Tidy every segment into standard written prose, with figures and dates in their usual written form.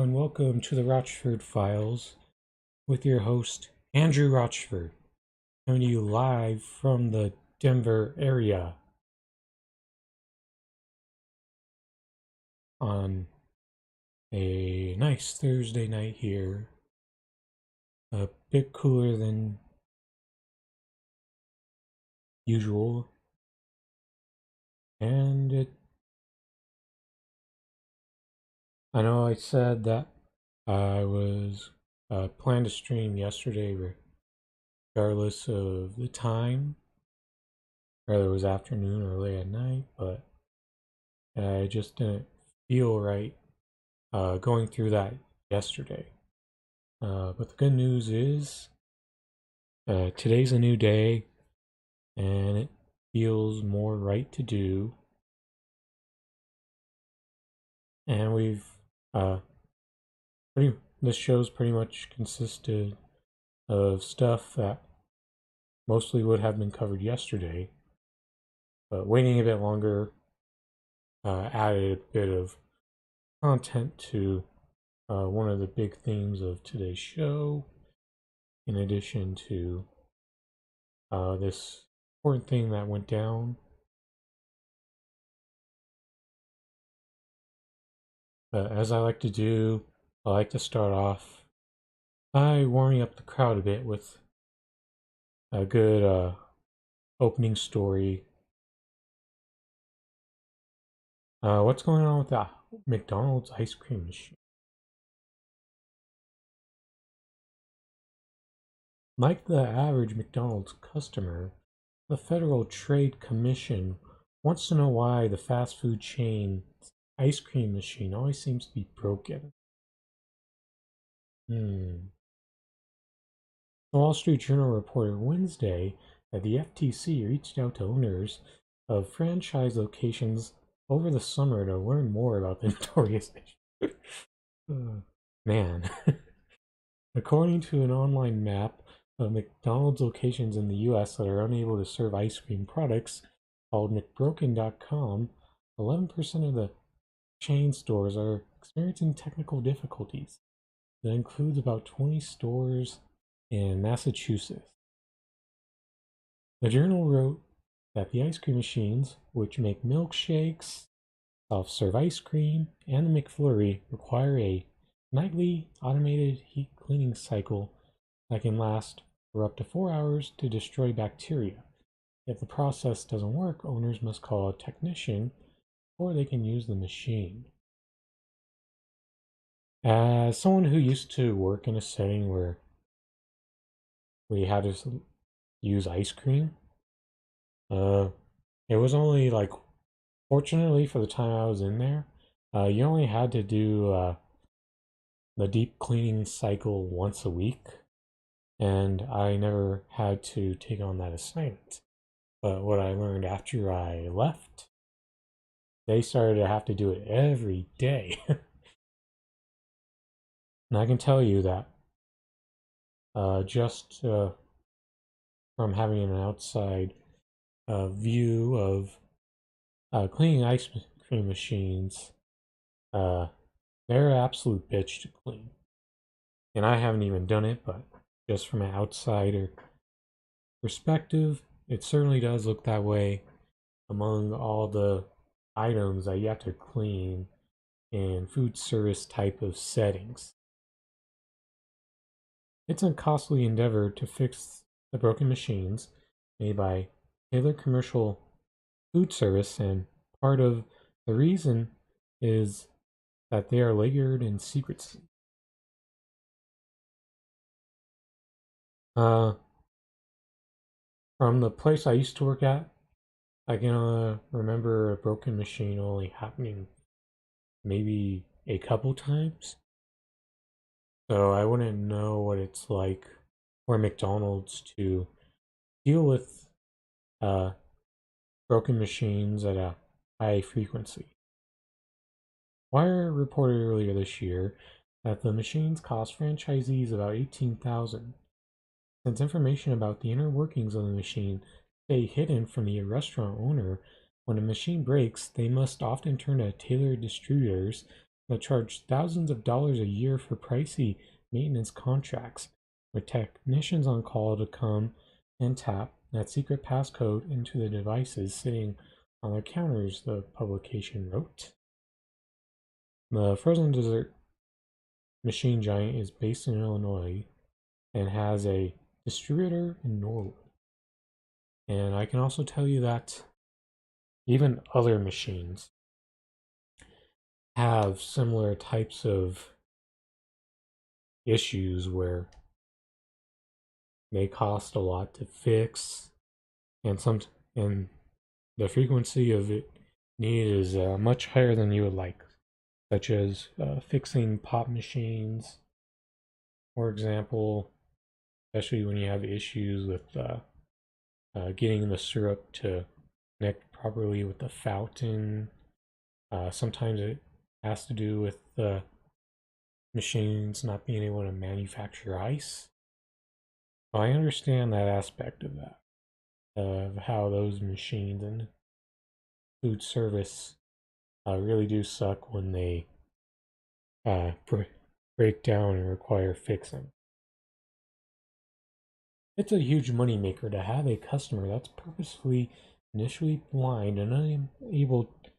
and welcome to the Rochford Files with your host, Andrew Rochford, coming to you live from the Denver area on a nice Thursday night here. A bit cooler than usual, and I know I said that I was planned to stream yesterday regardless of the time, whether it was afternoon or late at night, but I just didn't feel right going through that yesterday. But the good news is today's a new day and it feels more right to do. And this show's pretty much consisted of stuff that mostly would have been covered yesterday, but waiting a bit longer added a bit of content to one of the big themes of today's show, in addition to this important thing that went down. As I like to do, I like to start off by warming up the crowd a bit with a good opening story. What's going on with the McDonald's ice cream machine? Like the average McDonald's customer, the Federal Trade Commission wants to know why the fast food chain's ice cream machine always seems to be broken. The Wall Street Journal reported Wednesday that the FTC reached out to owners of franchise locations over the summer to learn more about the notorious issue. Man. According to an online map of McDonald's locations in the US that are unable to serve ice cream products called McBroken.com, 11% of the chain stores are experiencing technical difficulties. That includes about 20 stores in Massachusetts. The journal wrote that the ice cream machines, which make milkshakes, self-serve ice cream, and the McFlurry, require a nightly automated heat cleaning cycle that can last for up to 4 hours to destroy bacteria. If the process doesn't work, owners must call a technician before they can use the machine. As someone who used to work in a setting where we had to use ice cream, it was only like, fortunately for the time I was in there, you only had to do the deep cleaning cycle once a week, and I never had to take on that assignment. But what I learned after I left, they started to have to do it every day. And I can tell you that just from having an outside view of cleaning ice cream machines, they're an absolute bitch to clean. And I haven't even done it, but just from an outsider perspective, it certainly does look that way among all the items that you have to clean in food service type of settings. It's a costly endeavor to fix the broken machines made by Taylor Commercial Food Service, and part of the reason is that they are layered in secrecy. From the place I used to work at, I can remember a broken machine only happening maybe a couple times. So I wouldn't know what it's like for McDonald's to deal with broken machines at a high frequency. Wire reported earlier this year that the machines cost franchisees about $18,000. Since information about the inner workings of the machine stay hidden from the restaurant owner, when a machine breaks, they must often turn to tailored distributors that charge thousands of dollars a year for pricey maintenance contracts, with technicians on call to come and tap that secret passcode into the devices sitting on their counters, the publication wrote. The frozen dessert machine giant is based in Illinois and has a distributor in Norwood. And I can also tell you that even other machines have similar types of issues where they cost a lot to fix, and the frequency of it needed is much higher than you would like, such as fixing pop machines, for example, especially when you have issues with getting the syrup to connect properly with the fountain. Sometimes it has to do with the machines not being able to manufacture ice. So I understand that aspect of that, of how those machines and food service really do suck when they break down and require fixing. It's a huge moneymaker to have a customer that's purposefully initially blind and unable to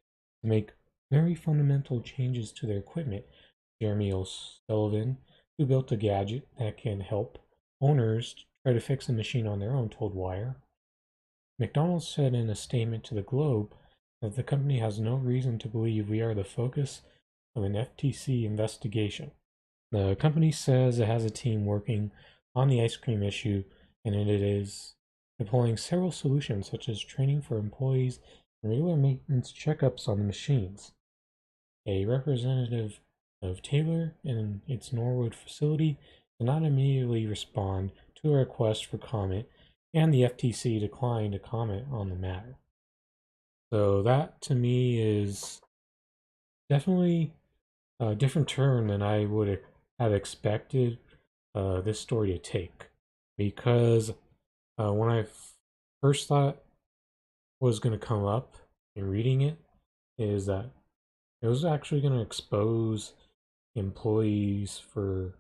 make very fundamental changes to their equipment. Jeremy O'Sullivan, who built a gadget that can help owners try to fix a machine on their own, told Wire. McDonald's said in a statement to the Globe that the company has no reason to believe we are the focus of an FTC investigation. The company says it has a team working on the ice cream issue, and it is deploying several solutions such as training for employees and regular maintenance checkups on the machines. A representative of Taylor and its Norwood facility did not immediately respond to a request for comment, and the FTC declined to comment on the matter. So that to me is definitely a different turn than I would have expected this story to take, because when I first thought was going to come up in reading it is that it was actually going to expose employees for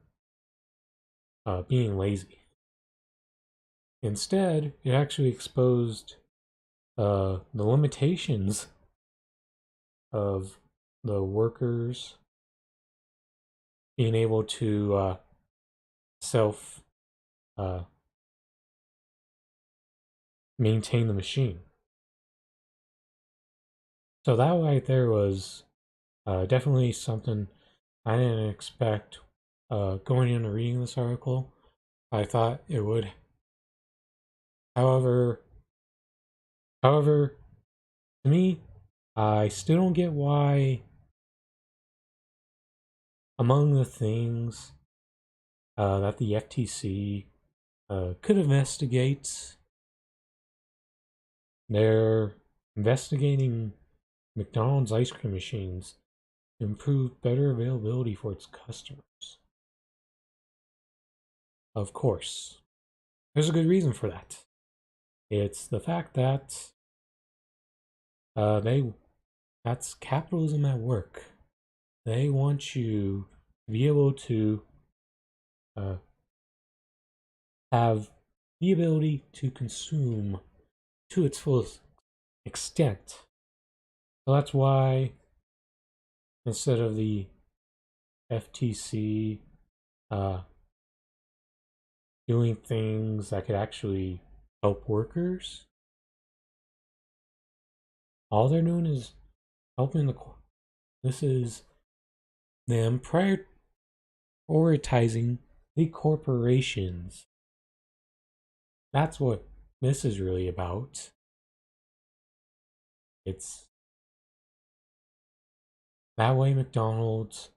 being lazy. Instead, it actually exposed the limitations of the workers being able to self maintain the machine. So that right there was definitely something I didn't expect going into reading this article. I thought it would. However, to me, I still don't get why among the things that the FTC could investigate, they're investigating McDonald's ice cream machines to improve better availability for its customers. Of course, there's a good reason for that. It's the fact that that's capitalism at work. They want you to be able to have the ability to consume to its fullest extent. So that's why instead of the FTC doing things that could actually help workers, all they're doing is helping this is them prioritizing the corporations. That's what this is really about. It's that way McDonald's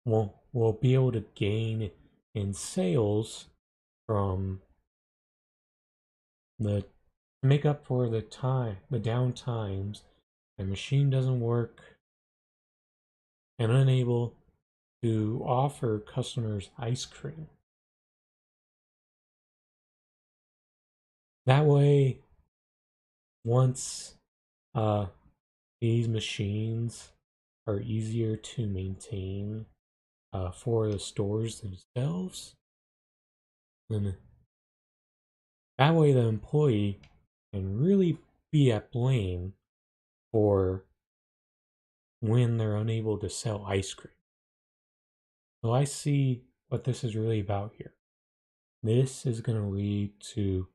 will be able to gain in sales from the make up for the down times the machine doesn't work and unable to offer customers ice cream. That way, once these machines are easier to maintain for the stores themselves, then that way the employee can really be at blame for when they're unable to sell ice cream. So I see what this is really about here. This is going to lead to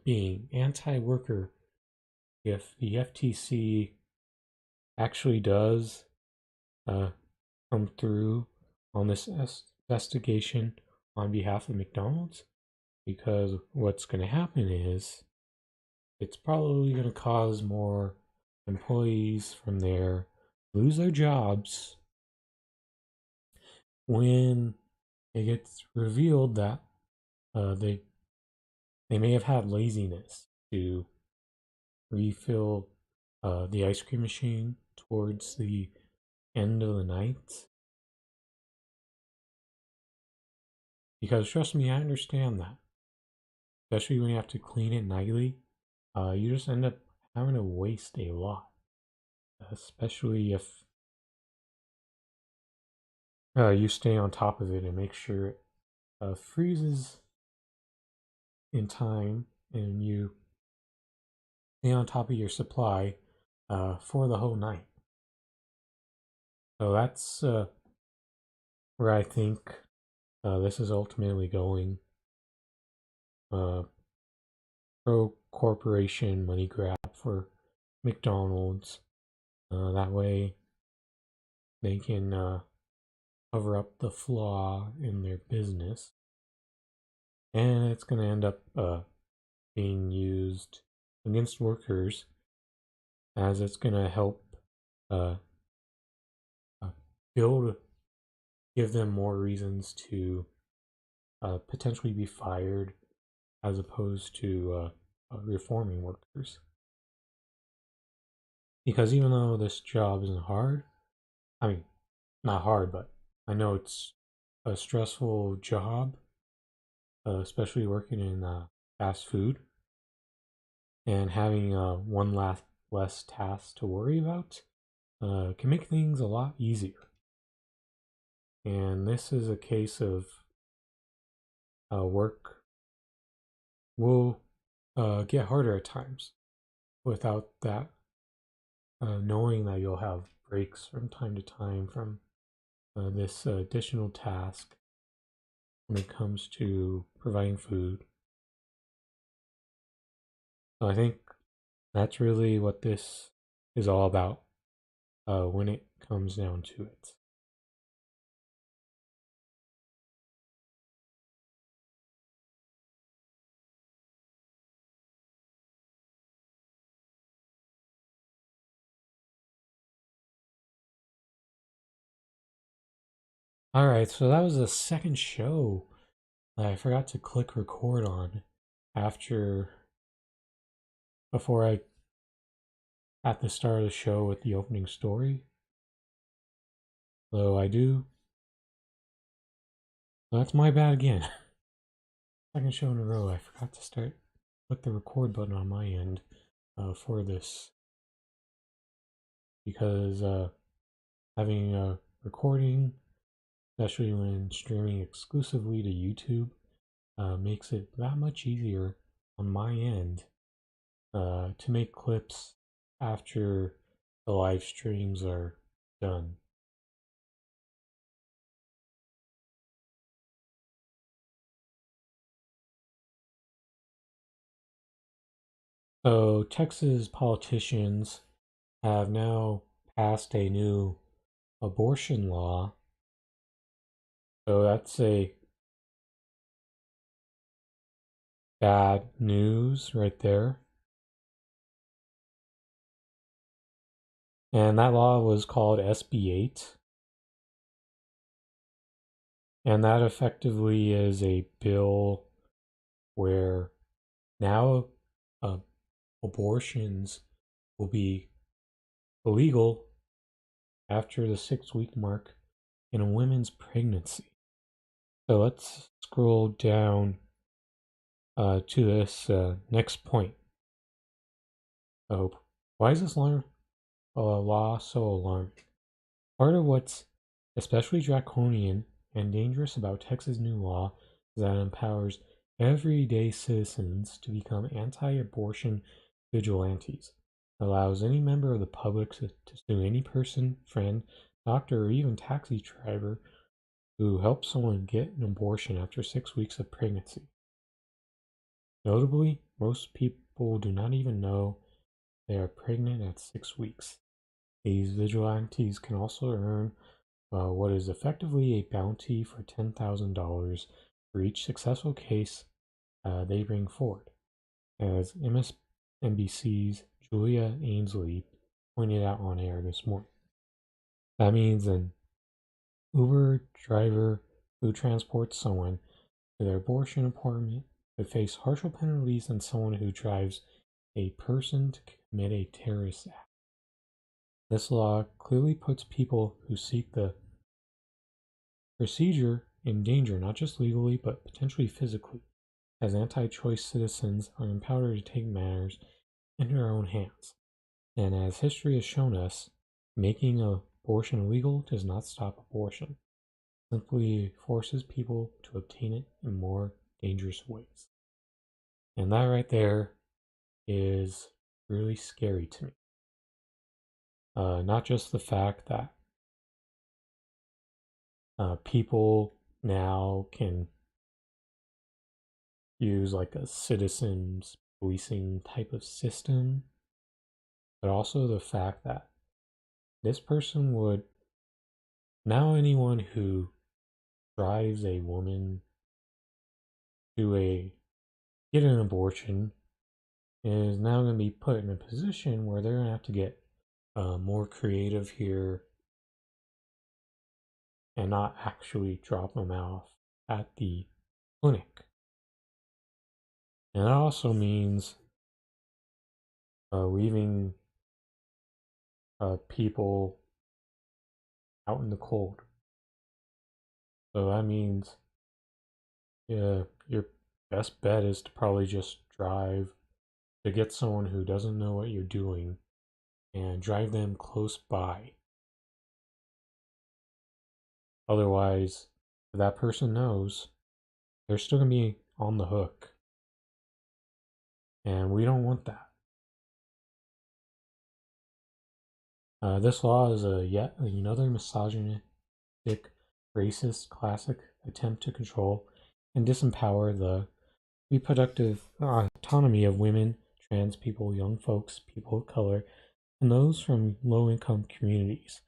being anti-worker if the FTC actually does come through on this investigation on behalf of McDonald's, because what's going to happen is it's probably going to cause more employees from there lose their jobs when it gets revealed that they may have had laziness to refill the ice cream machine towards the end of the night. Because trust me, I understand that. Especially when you have to clean it nightly. You just end up having to waste a lot. Especially if you stay on top of it and make sure it freezes in time and you stay on top of your supply for the whole night. So that's where I think this is ultimately going. Pro corporation money grab for McDonald's. That way they can cover up the flaw in their business. And it's going to end up being used against workers, as it's going to help give them more reasons to potentially be fired as opposed to reforming workers. Because even though this job isn't hard, I mean, not hard, but I know it's a stressful job, especially working in fast food and having one less task to worry about can make things a lot easier. And this is a case of work will get harder at times without that knowing that you'll have breaks from time to time from this additional task when it comes to providing food. So I think that's really what this is all about when it comes down to it. Alright, so that was the second show that I forgot to click record on before I at the start of the show with the opening story. Though I do. That's my bad again. Second show in a row, I forgot to click the record button on my end for this. Because having a recording, especially when streaming exclusively to YouTube, makes it that much easier on my end to make clips after the live streams are done. So Texas politicians have now passed a new abortion law. So that's a bad news right there. And that law was called SB8. And that effectively is a bill where now abortions will be illegal after the 6-week mark in a woman's pregnancy. So let's scroll down to this next point. Oh, why is this longer? law so alarming? Part of what's especially draconian and dangerous about Texas' new law is that it empowers everyday citizens to become anti-abortion vigilantes. It allows any member of the public to sue any person, friend, doctor, or even taxi driver who helps someone get an abortion after 6 weeks of pregnancy. Notably, most people do not even know they are pregnant at 6 weeks. These vigilantes can also earn what is effectively a bounty for $10,000 for each successful case they bring forward. As MSNBC's Julia Ainsley pointed out on air this morning. That means an Uber driver who transports someone to their abortion appointment could face harsher penalties than someone who drives a person to commit a terrorist act. This law clearly puts people who seek the procedure in danger, not just legally, but potentially physically, as anti-choice citizens are empowered to take matters into their own hands. And as history has shown us, making abortion illegal does not stop abortion. It simply forces people to obtain it in more dangerous ways. And that right there is really scary to me. Not just the fact that people now can use like a citizens policing type of system, but also the fact that this person would now anyone who drives a woman to get an abortion is now going to be put in a position where they're going to have to get more creative here and not actually drop them off at the clinic. And that also means leaving people out in the cold. So that means your best bet is to probably just drive to get someone who doesn't know what you're doing and drive them close by. Otherwise, if that person knows, they're still going to be on the hook. And we don't want that. This law is yet another misogynistic, racist, classic attempt to control and disempower the reproductive autonomy of women, trans people, young folks, people of color, and those from low-income communities,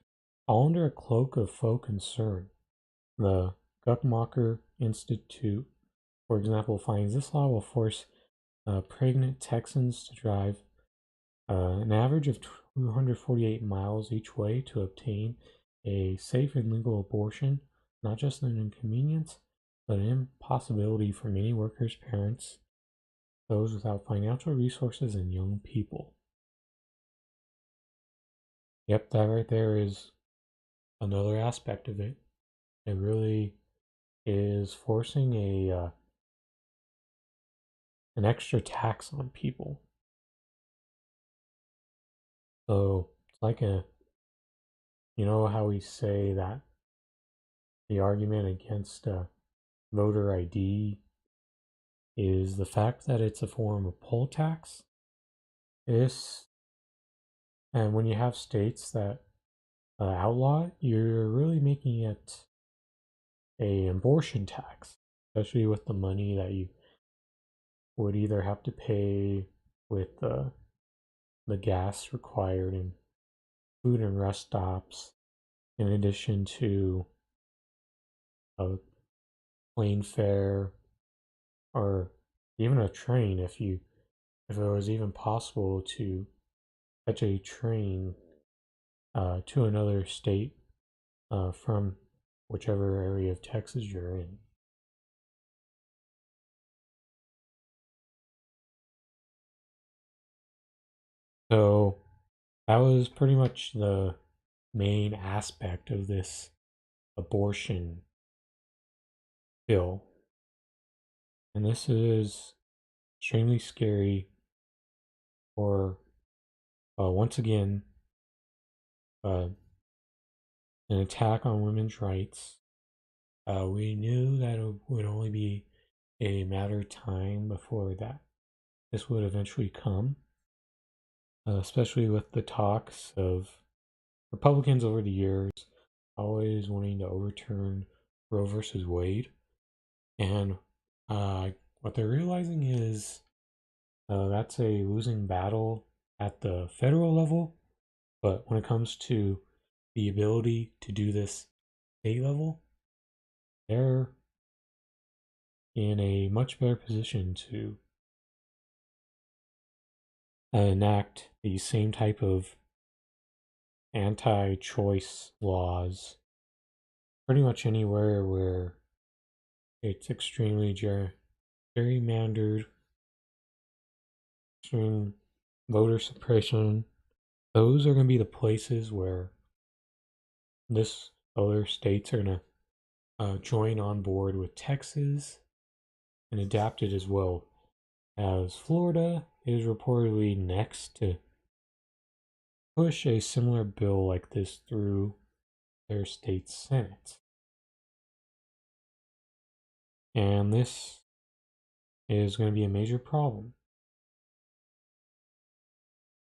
all under a cloak of faux concern. The Guttmacher Institute, for example, finds this law will force pregnant Texans to drive an average of 248 miles each way to obtain a safe and legal abortion, not just an inconvenience, but an impossibility for many workers, parents, those without financial resources, and young people. Yep, that right there is another aspect of it. It really is forcing an extra tax on people. So it's like you know how we say that the argument against voter ID is the fact that it's a form of poll tax. This, and when you have states that outlaw it, you're really making it a abortion tax, especially with the money that you would either have to pay with the gas required in food and rest stops, in addition to a plane fare or even a train if it was even possible to catch a train to another state from whichever area of Texas you're in. So that was pretty much the main aspect of this abortion bill. And this is extremely scary for, once again, an attack on women's rights. We knew that it would only be a matter of time before this would eventually come, especially with the talks of Republicans over the years always wanting to overturn Roe versus Wade. And what they're realizing is that's a losing battle at the federal level. But when it comes to the ability to do this state level, they're in a much better position to enact the same type of anti-choice laws pretty much anywhere where it's extremely gerrymandered, extreme voter suppression. Those are going to be the places where other states are going to join on board with Texas and adapt it as well, as Florida is reportedly next to push a similar bill like this through their state senate. And this is going to be a major problem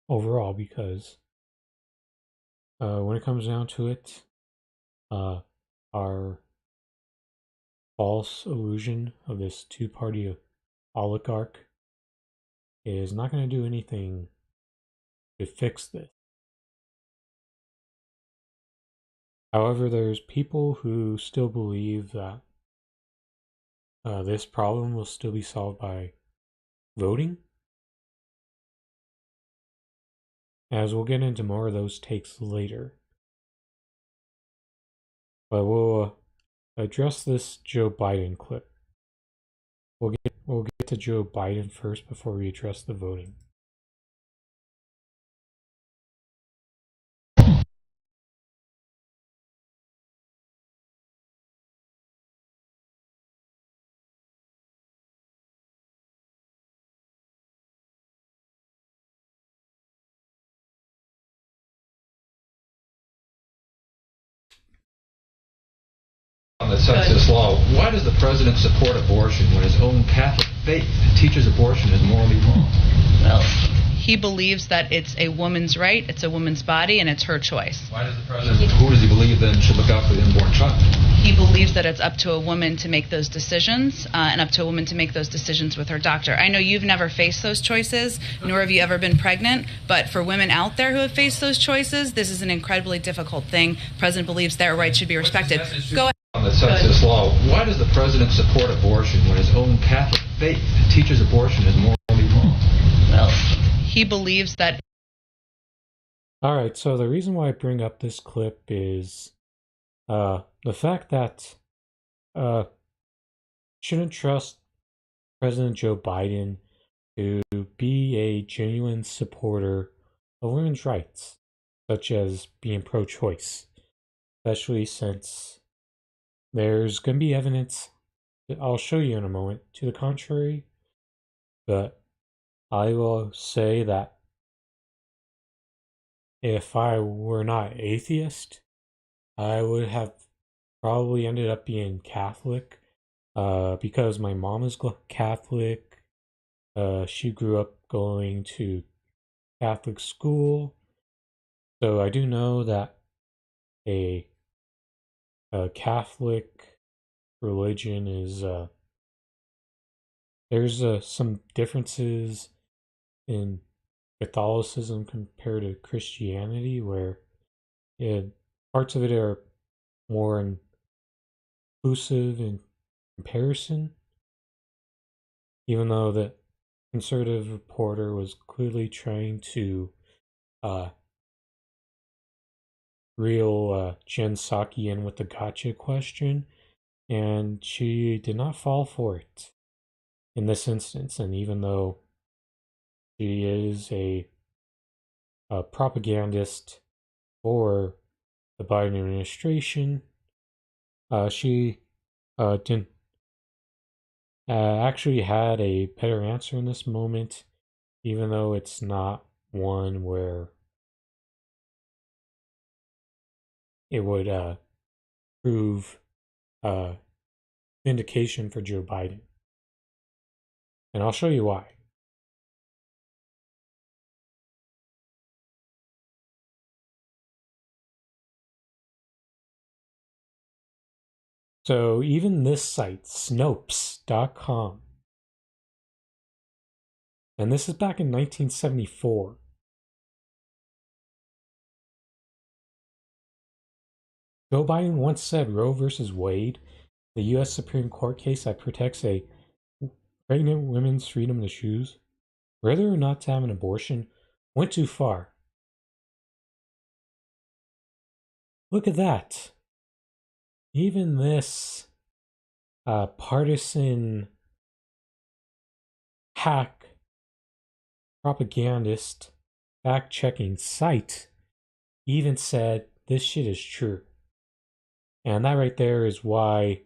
overall because when it comes down to it, our false illusion of this two-party oligarch is not going to do anything to fix this. However, there's people who still believe that this problem will still be solved by voting. As we'll get into more of those takes later. But we'll address this Joe Biden clip. We'll get to Joe Biden first before we address the voting. On the census law, why does the president support abortion when his own Catholic faith teaches abortion is morally wrong? Well, he believes that it's a woman's right, it's a woman's body, and it's her choice. Why does the president, who does he believe then should look out for the unborn child? He believes that it's up to a woman to make those decisions, and up to a woman to make those decisions with her doctor. I know you've never faced those choices, nor have you ever been pregnant, but for women out there who have faced those choices, this is an incredibly difficult thing. The president believes their rights should be respected. Go ahead. On the census law, why does the president support abortion when his own Catholic faith teaches abortion is morally wrong? Well, he believes that. All right, so the reason why I bring up this clip is the fact that shouldn't trust President Joe Biden to be a genuine supporter of women's rights, such as being pro-choice, especially since there's going to be evidence that I'll show you in a moment to the contrary, but I will say that if I were not atheist, I would have probably ended up being Catholic because my mom is Catholic. She grew up going to Catholic school. So I do know that a Catholic religion is there's some differences in Catholicism compared to Christianity, where parts of it are more inclusive in comparison, even though the conservative reporter was clearly trying to reel Jen Psaki in with the gotcha question, and she did not fall for it in this instance. And even though she is a propagandist for the Biden administration, she didn't actually had a better answer in this moment, even though it's not one where it would prove vindication for Joe Biden. And I'll show you why. So even this site, Snopes.com, and this is back in 1974. Joe Biden once said Roe versus Wade, the U.S. Supreme Court case that protects a pregnant woman's freedom to choose whether or not to have an abortion, went too far. Look at that. Even this partisan hack propagandist fact-checking site even said this shit is true. And that right there is why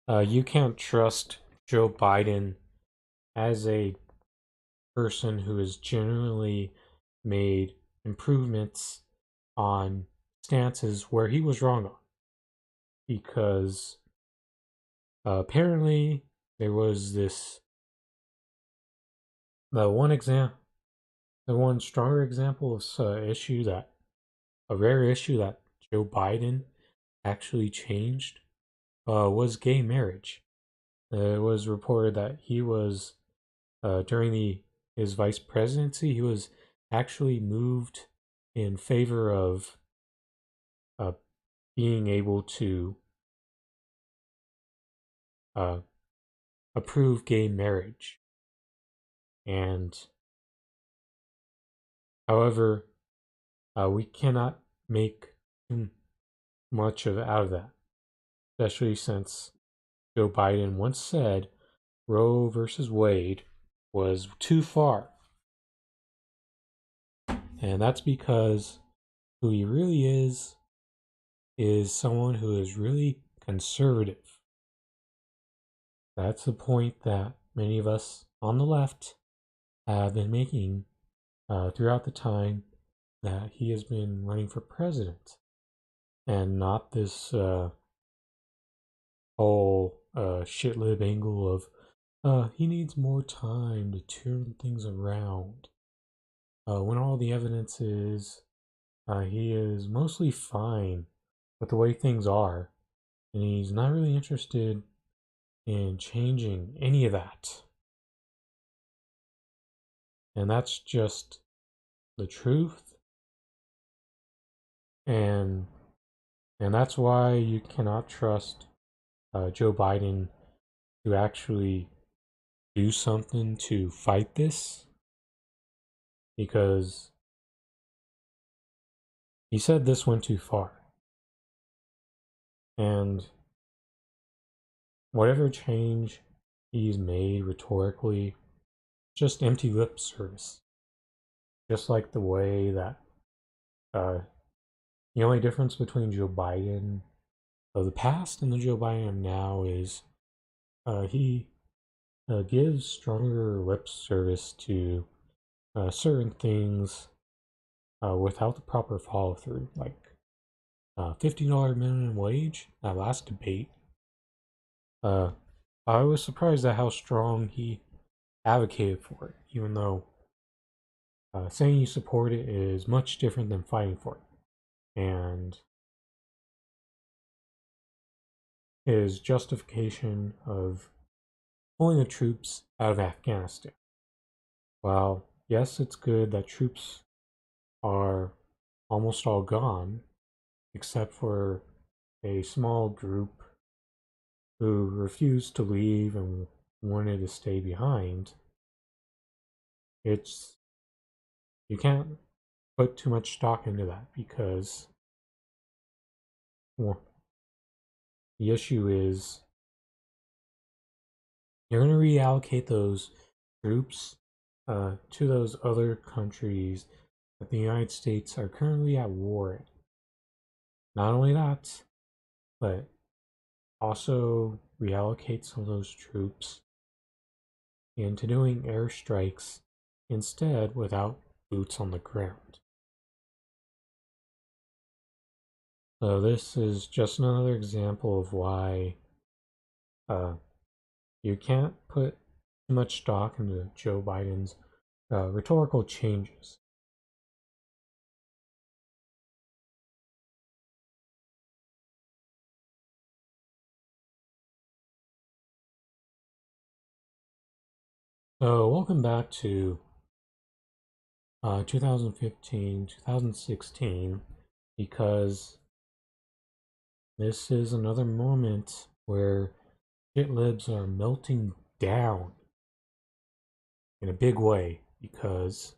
you can't trust Joe Biden as a person who has genuinely made improvements on stances where he was wrong on. Because apparently there was the one stronger example of a rare issue that Joe Biden actually changed was gay marriage. It was reported that he was during his vice presidency, he was actually moved in favor of being able to approve gay marriage. And however, we cannot make too much out of that, especially since Joe Biden once said Roe versus Wade was too far. And that's because who he really is someone who is really conservative. That's the point that many of us on the left have been making throughout the time that he has been running for president. And not this whole shit-lib angle of he needs more time to turn things around. When all the evidence is he is mostly fine with the way things are, and he's not really interested in changing any of that. And that's just the truth. And that's why you cannot trust Joe Biden to actually do something to fight this, because he said this went too far. And whatever change he's made rhetorically, just empty lip service. Just like the way that the only difference between Joe Biden of the past and the Joe Biden of now is he gives stronger lip service to certain things without the proper follow through, like $50 minimum wage. That last debate, I was surprised at how strong he advocated for it, even though saying you support it is much different than fighting for it. And his justification of pulling the troops out of Afghanistan. While, yes, it's good that troops are almost all gone, except for a small group who refused to leave and wanted to stay behind. You can't put too much stock into that, because, well, the issue is you're going to reallocate those troops to those other countries that the United States are currently at war in. Not only that, but also reallocate some of those troops into doing airstrikes instead without boots on the ground. So this is just another example of why you can't put too much stock into Joe Biden's rhetorical changes. So welcome back to 2015, 2016, because this is another moment where shitlibs are melting down in a big way because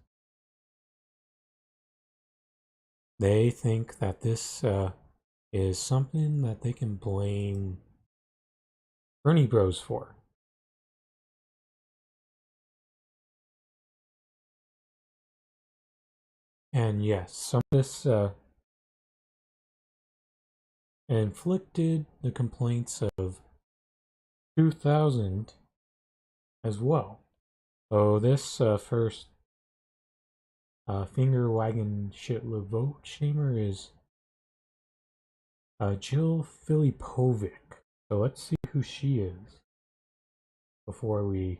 they think that this is something that they can blame Bernie Bros for. And yes, some of this inflicted the complaints of 2000 as well. So this first finger wagging shitlib vote shamer is Jill Filipovic. So let's see who she is before we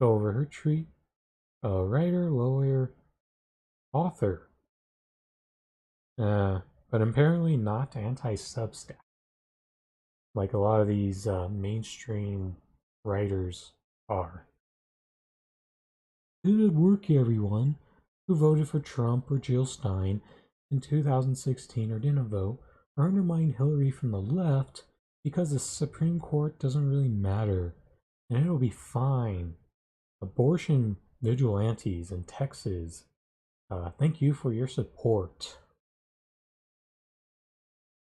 go over her tweet. A writer, lawyer, author, but apparently not anti-Substack like a lot of these mainstream writers are. Good work, everyone who voted for Trump or Jill Stein in 2016 or didn't vote or undermined Hillary from the left because the Supreme Court doesn't really matter and it'll be fine. Abortion vigilantes in Texas, thank you for your support.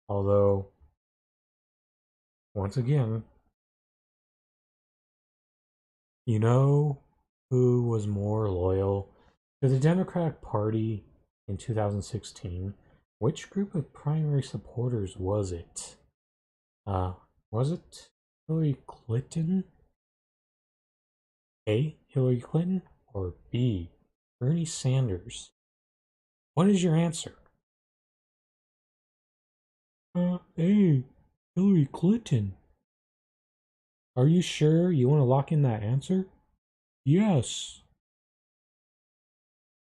Although, once again, you know who was more loyal to the Democratic Party in 2016? Which group of primary supporters was it? Was it Hillary Clinton? A. Hillary Clinton? Or B. Bernie Sanders? What is your answer? A. Hillary Clinton. Are you sure you want to lock in that answer? Yes.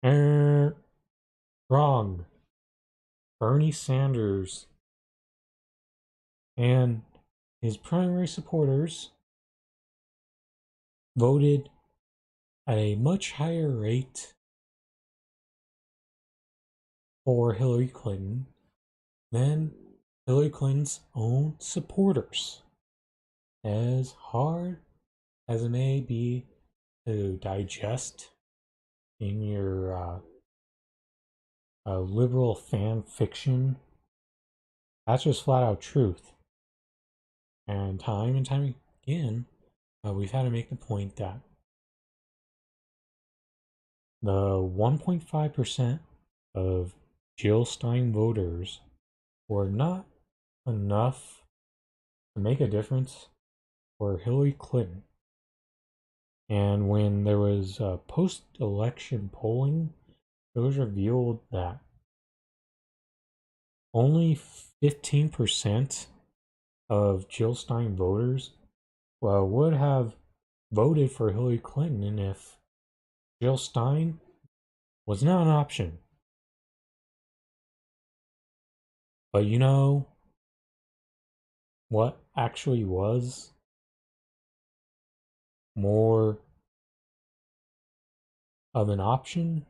Wrong. Bernie Sanders and his primary supporters voted at a much higher rate for Hillary Clinton than Hillary Clinton's own supporters. As hard as it may be to digest in your liberal fan fiction, that's just flat out truth. And time again, we've had to make the point that the 1.5% of Jill Stein voters were not enough to make a difference for Hillary Clinton. And when there was post-election polling, it was revealed that only 15% of Jill Stein voters would have voted for Hillary Clinton if Jill Stein was not an option. But you know what actually was more of an option?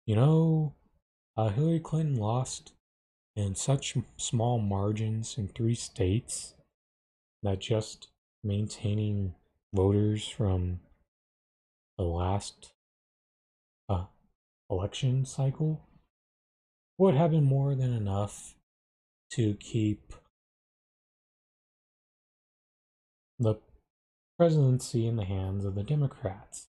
You know, Hillary Clinton lost in such small margins in 3 states that just maintaining voters from the last election cycle would have been more than enough to keep the presidency in the hands of the Democrats.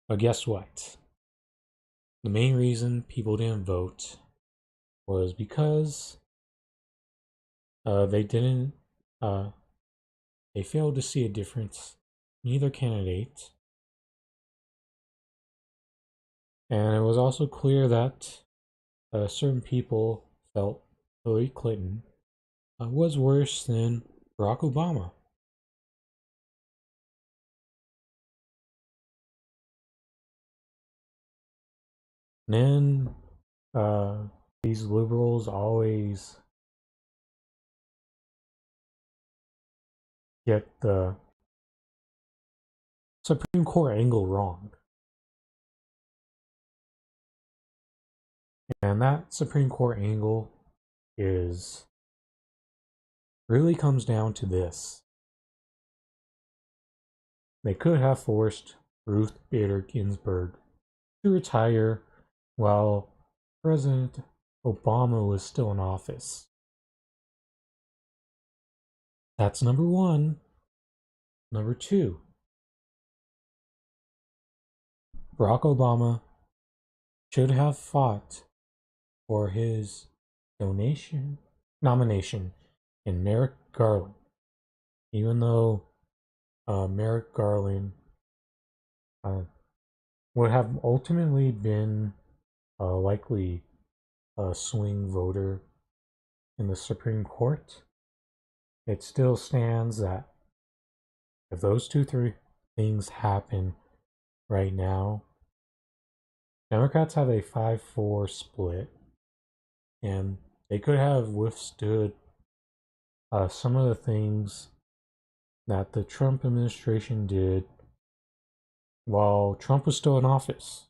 But guess what? The main reason people didn't vote was because they didn't they failed to see a difference in either candidate, And it was also clear that certain people felt Hillary Clinton was worse than Barack Obama. And then these liberals always get the Supreme Court angle wrong. And that Supreme Court angle is really comes down to this. They could have forced Ruth Bader Ginsburg to retire while President Obama was still in office. That's number one. Number two, Barack Obama should have fought for his nomination in Merrick Garland, even though Merrick Garland would have ultimately been likely a swing voter in the Supreme Court. It still stands that if those three things happen right now, Democrats have a 5-4 split, and they could have withstood some of the things that the Trump administration did while Trump was still in office.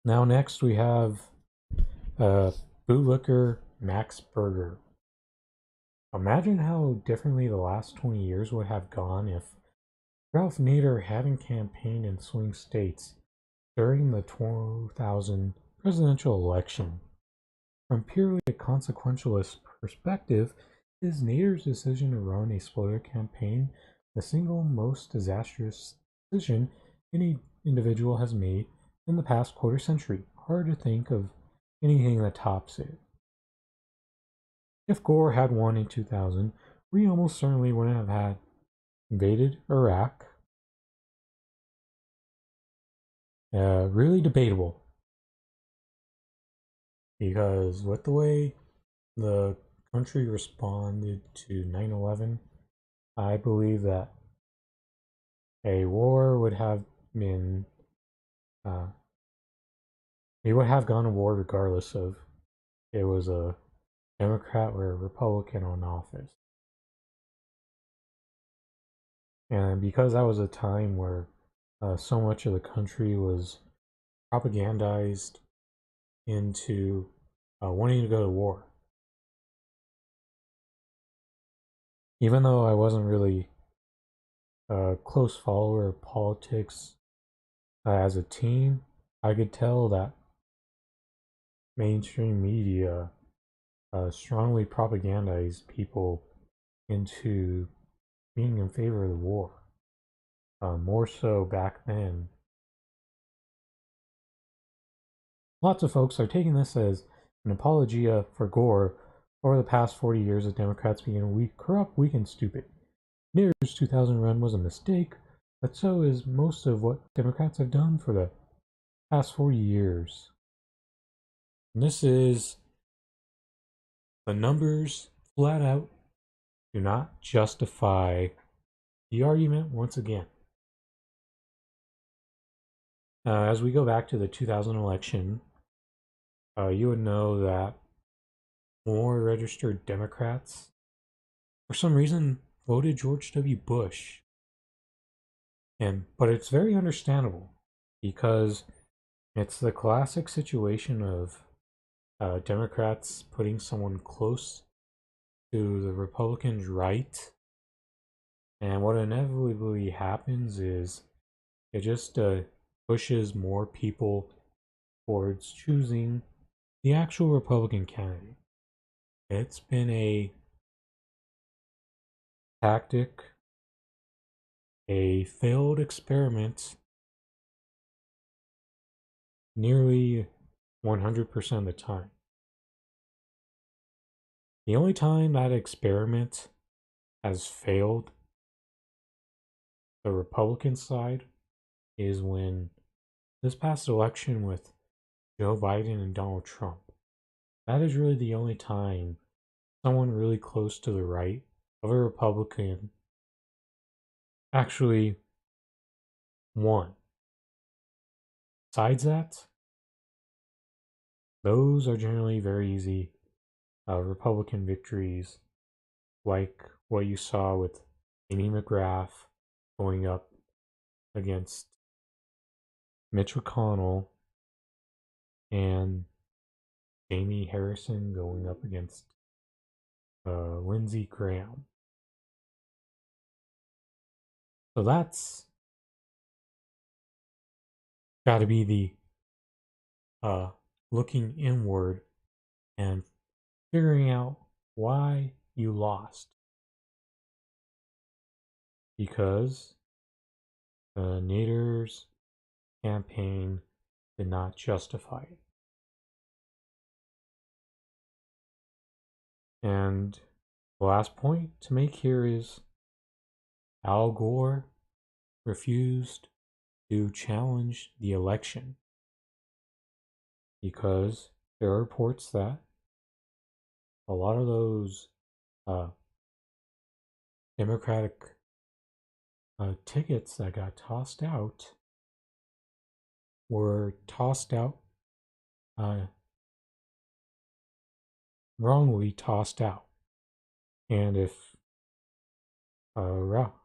Now next we have bootlicker Max Berger. Imagine how differently the last 20 years would have gone if Ralph Nader hadn't campaigned in swing states during the 2000 presidential election. From purely a consequentialist perspective, is Nader's decision to run a splitter campaign the single most disastrous decision any individual has made in the past quarter century? Hard to think of anything that tops it. If Gore had won in 2000, we almost certainly wouldn't have had invaded Iraq. Really debatable. Because with the way the country responded to 9/11, I believe that a war would have been, we would have gone to war regardless of it was a Democrat or a Republican in office. And because that was a time where so much of the country was propagandized into wanting to go to war. Even though I wasn't really a close follower of politics as a teen, I could tell that mainstream media strongly propagandized people into being in favor of the war. More so back then. Lots of folks are taking this as an apologia for Gore. Over the past 40 years, the Democrats being weak, corrupt, weak, and stupid. Nader's 2000 run was a mistake, but so is most of what Democrats have done for the past 40 years. And this is the numbers flat out do not justify the argument once again. As we go back to the 2000 election, you would know that more registered Democrats, for some reason, voted George W. Bush. But it's very understandable because it's the classic situation of Democrats putting someone close to the Republicans' right. And what inevitably happens is it just pushes more people towards choosing the actual Republican candidate. It's been a tactic, a failed experiment nearly 100% of the time. The only time that experiment has failed the Republican side is when this past election with Joe Biden and Donald Trump. That is really the only time someone really close to the right of a Republican actually won. Besides that, those are generally very easy Republican victories, like what you saw with Amy McGrath going up against Mitch McConnell and Amy Harrison going up against Lindsey Graham. So that's got to be the looking inward and figuring out why you lost. Because Nader's campaign did not justify it. And the last point to make here is Al Gore refused to challenge the election because there are reports that a lot of those Democratic tickets that got tossed out were tossed out, wrongly tossed out. And if Al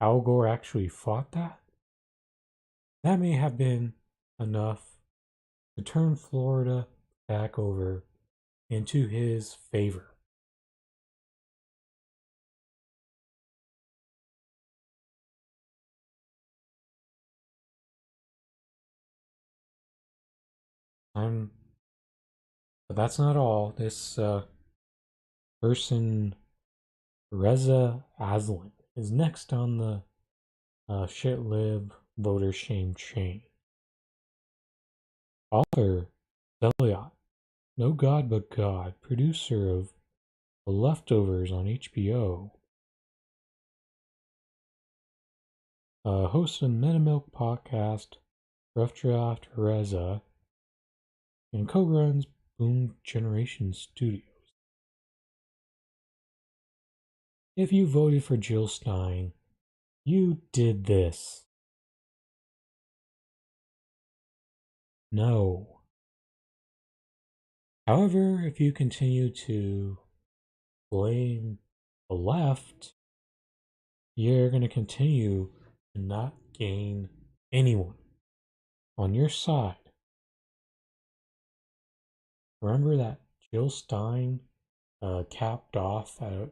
Gore actually fought that, that may have been enough to turn Florida back over into his favor. But that's not all. This person, Reza Aslan, is next on the shit-lib voter shame chain. Author Zeliot, No God But God, producer of The Leftovers on HBO, host of Metamilk podcast, Rough Draft Reza, and co-runs Boom Generation Studios. If you voted for Jill Stein, you did this. No. However, if you continue to blame the left, you're going to continue to not gain anyone on your side. Remember that Jill Stein capped off at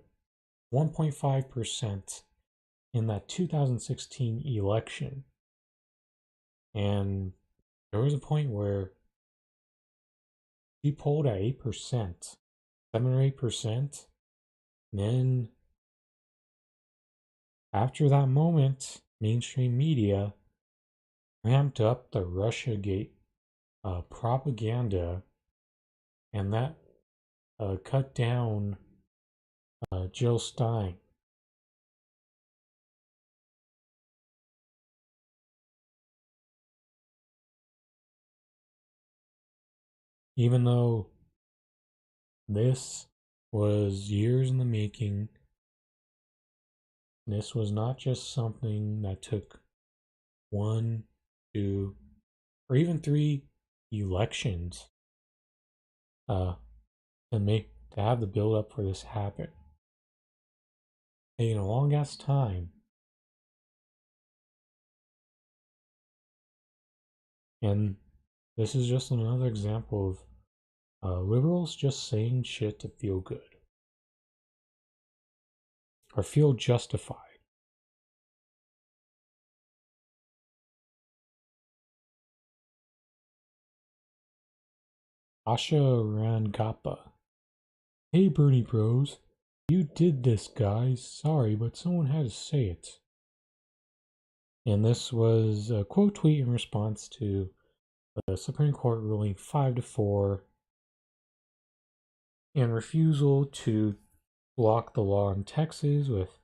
1.5% in that 2016 election. And there was a point where she polled at 8%, 7 or 8%. And then after that moment, mainstream media ramped up the Russiagate propaganda, and that cut down Jill Stein. Even though this was years in the making, this was not just something that took 1, 2, or even 3 elections to have the build up for this happen. Taking a long ass time. And this is just another example of liberals just saying shit to feel good or feel justified. Asha Rangappa. Hey Bernie Bros, you did this, guys. Sorry, but someone had to say it. And this was a quote tweet in response to the Supreme Court ruling 5-4 and refusal to block the law in Texas with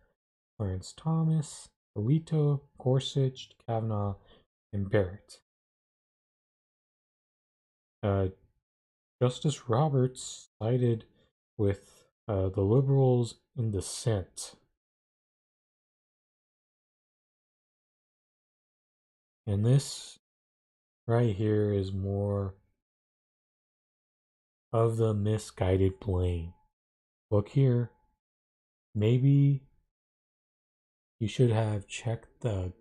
Clarence Thomas Alito, Gorsuch, Kavanaugh, and Barrett. Justice Roberts sided with the liberals in dissent. And this right here is more of the misguided blame. Look here. Maybe you should have checked the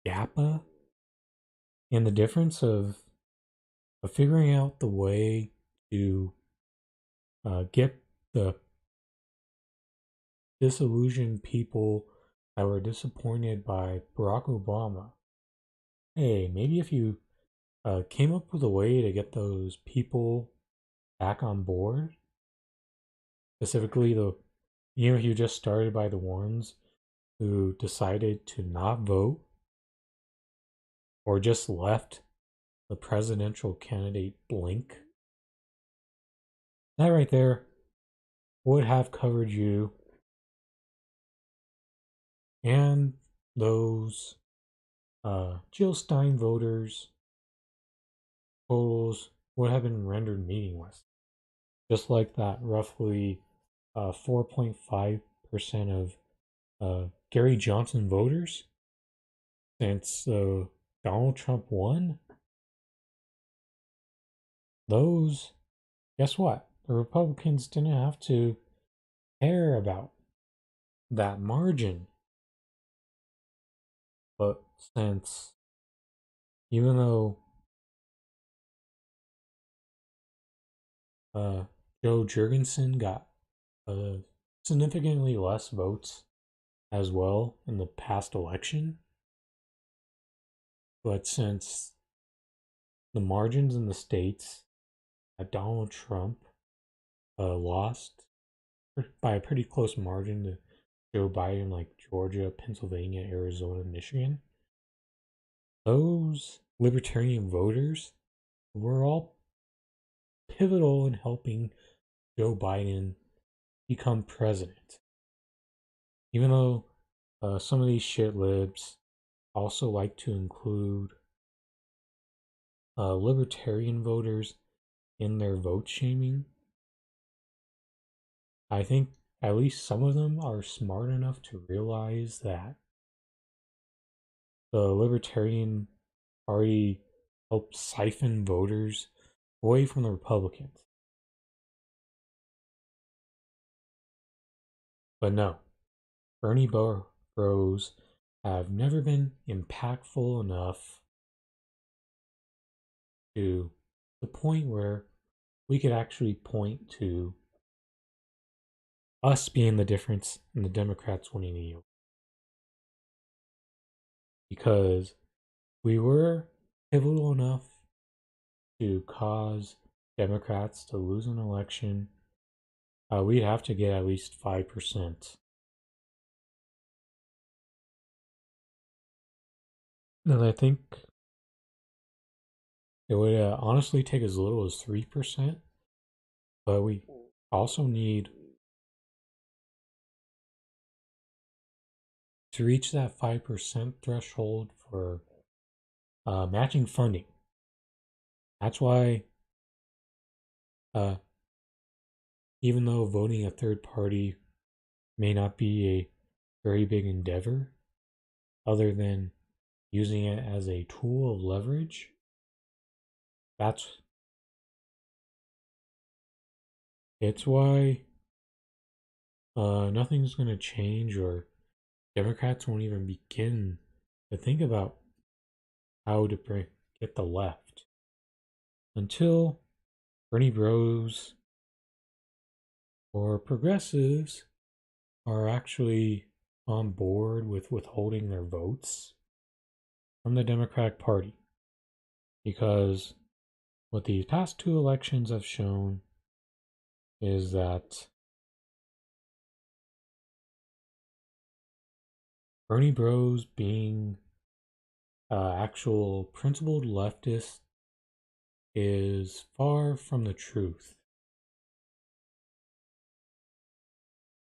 GAPA and the difference of figuring out the way to get the disillusioned people that were disappointed by Barack Obama. Hey, maybe if you came up with a way to get those people back on board, specifically you just started by the ones who decided to not vote or just left the presidential candidate blank. That right there would have covered you and those Jill Stein voters' totals would have been rendered meaningless. Just like that roughly 4.5% of Gary Johnson voters since Donald Trump won. Those, guess what? The Republicans didn't have to care about that margin. But since, even though Joe Jurgensen got significantly less votes as well in the past election, but since the margins in the states that Donald Trump lost by a pretty close margin to Joe Biden, like Georgia, Pennsylvania, Arizona, Michigan, those libertarian voters were all pivotal in helping Joe Biden become president. Even though some of these shit libs also like to include libertarian voters in their vote shaming, I think at least some of them are smart enough to realize that the Libertarian Party helped siphon voters away from the Republicans. But no, Bernie Bros have never been impactful enough to the point where we could actually point to us being the difference in the Democrats winning the election. Because we were pivotal enough to cause Democrats to lose an election, we'd have to get at least 5%. And I think it would honestly take as little as 3%, but we also need to reach that 5% threshold for matching funding. That's why, even though voting a third party may not be a very big endeavor, other than using it as a tool of leverage, it's why nothing's going to change, or Democrats won't even begin to think about how to get the left until Bernie Bros or progressives are actually on board with withholding their votes from the Democratic Party. Because what these past two elections have shown is that Bernie Bros being actual principled leftist is far from the truth.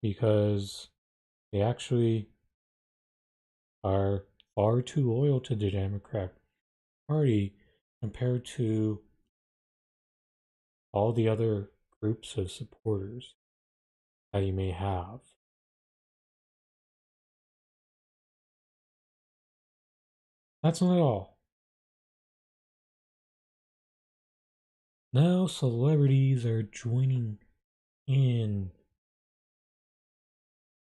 Because they actually are far too loyal to the Democrat Party compared to all the other groups of supporters that you may have. That's not all. Now celebrities are joining in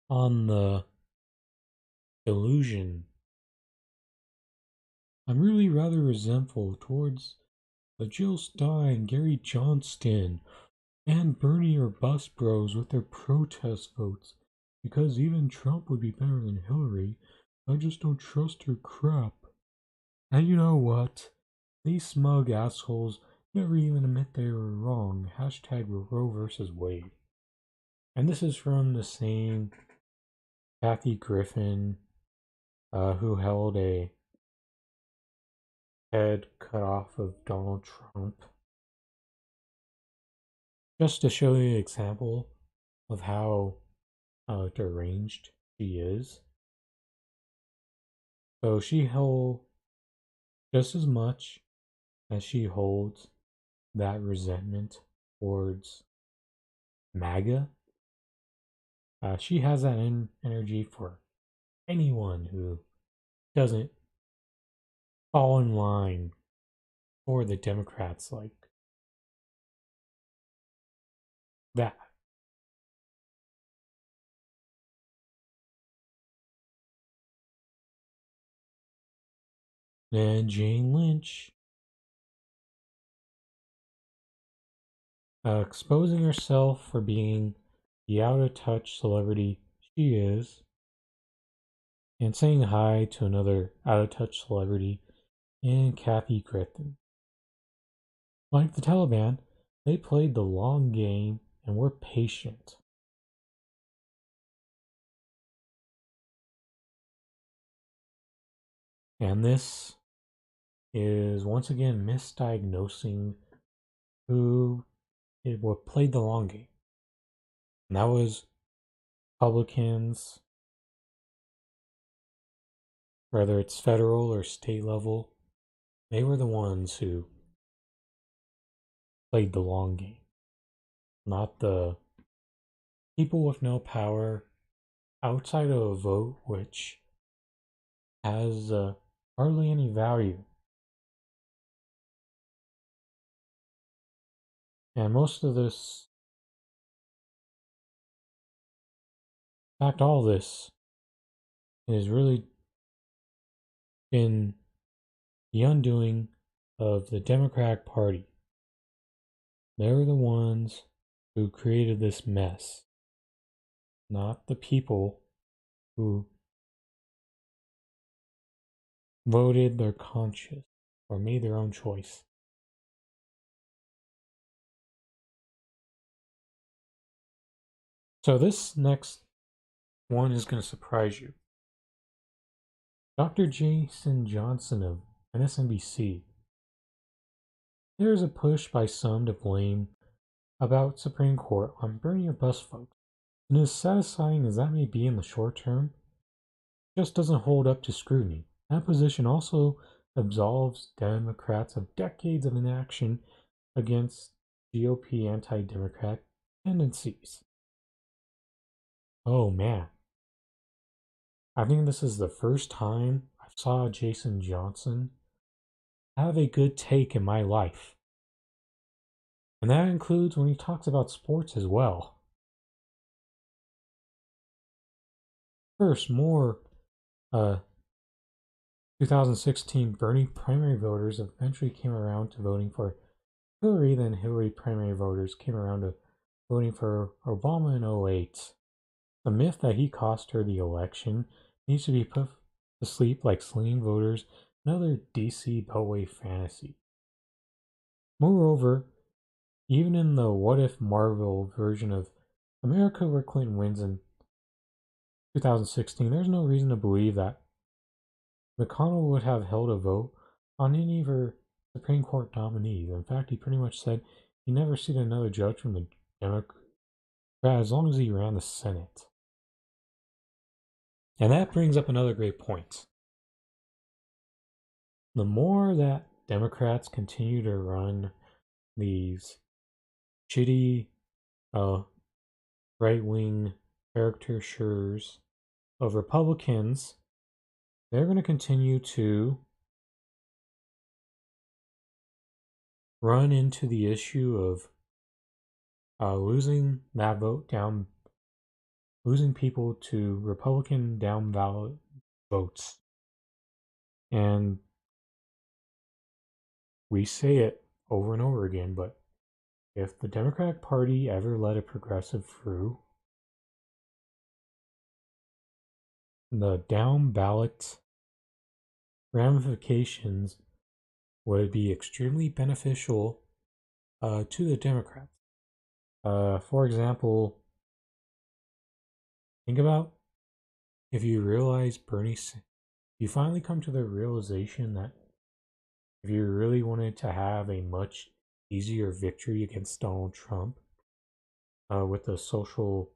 on the delusion. I'm really rather resentful towards the Jill Stein, Gary Johnston, and Bernie or Bust Bros with their protest votes, because even Trump would be better than Hillary. I just don't trust her crap. And you know what? These smug assholes never even admit they were wrong. Hashtag Roe versus Wade. And this is from the same Kathy Griffin, who held a head cut off of Donald Trump. Just to show you an example of how deranged she is. So she held just as much as she holds that resentment towards MAGA. She has that energy for anyone who doesn't fall in line for the Democrats like that. And Jane Lynch, exposing herself for being the out of touch celebrity she is, and saying hi to another out of touch celebrity in Kathy Griffin. Like the Taliban, they played the long game and were patient. And this is once again misdiagnosing who it played the long game. And that was Republicans, whether it's federal or state level, they were the ones who played the long game, not the people with no power outside of a vote which has hardly any value. And most of this, in fact, all this has really been the undoing of the Democratic Party. They were the ones who created this mess, not the people who voted their conscience or made their own choice. So this next one is going to surprise you. Dr. Jason Johnson of MSNBC. There is a push by some to blame about Supreme Court on Bernie or bust folks. And as satisfying as that may be in the short term, it just doesn't hold up to scrutiny. That position also absolves Democrats of decades of inaction against GOP anti-Democrat tendencies. Oh man. I think this is the first time I saw Jason Johnson have a good take in my life. And that includes when he talks about sports as well. First, more 2016 Bernie primary voters eventually came around to voting for Hillary, then Hillary primary voters came around to voting for Obama in 2008. The myth that he cost her the election needs to be put to sleep like swinging voters and other DC Beltway fantasy. Moreover, even in the what if Marvel version of America where Clinton wins in 2016, there's no reason to believe that McConnell would have held a vote on any of her Supreme Court nominees. In fact, he pretty much said he never seen another judge from the Democrat as long as he ran the Senate. And that brings up another great point. The more that Democrats continue to run these shitty right-wing caricatures of Republicans, they're going to continue to run into the issue of losing that vote down, losing people to Republican down ballot votes. And we say it over and over again, but if the Democratic Party ever let a progressive through, the down ballot ramifications would be extremely beneficial to the Democrats. For example, think about if you realize you finally come to the realization that if you really wanted to have a much easier victory against Donald Trump with the social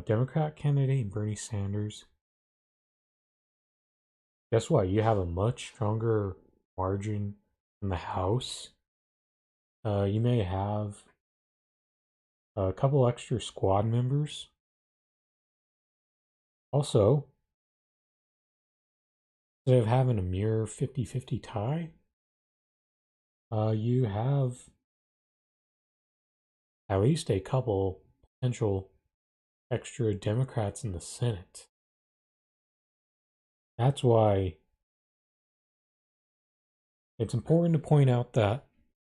Democrat candidate, Bernie Sanders, guess what? You have a much stronger margin in the House. You may have a couple extra squad members. Also, instead of having a mere 50-50 tie, you have at least a couple potential extra Democrats in the Senate. That's why it's important to point out that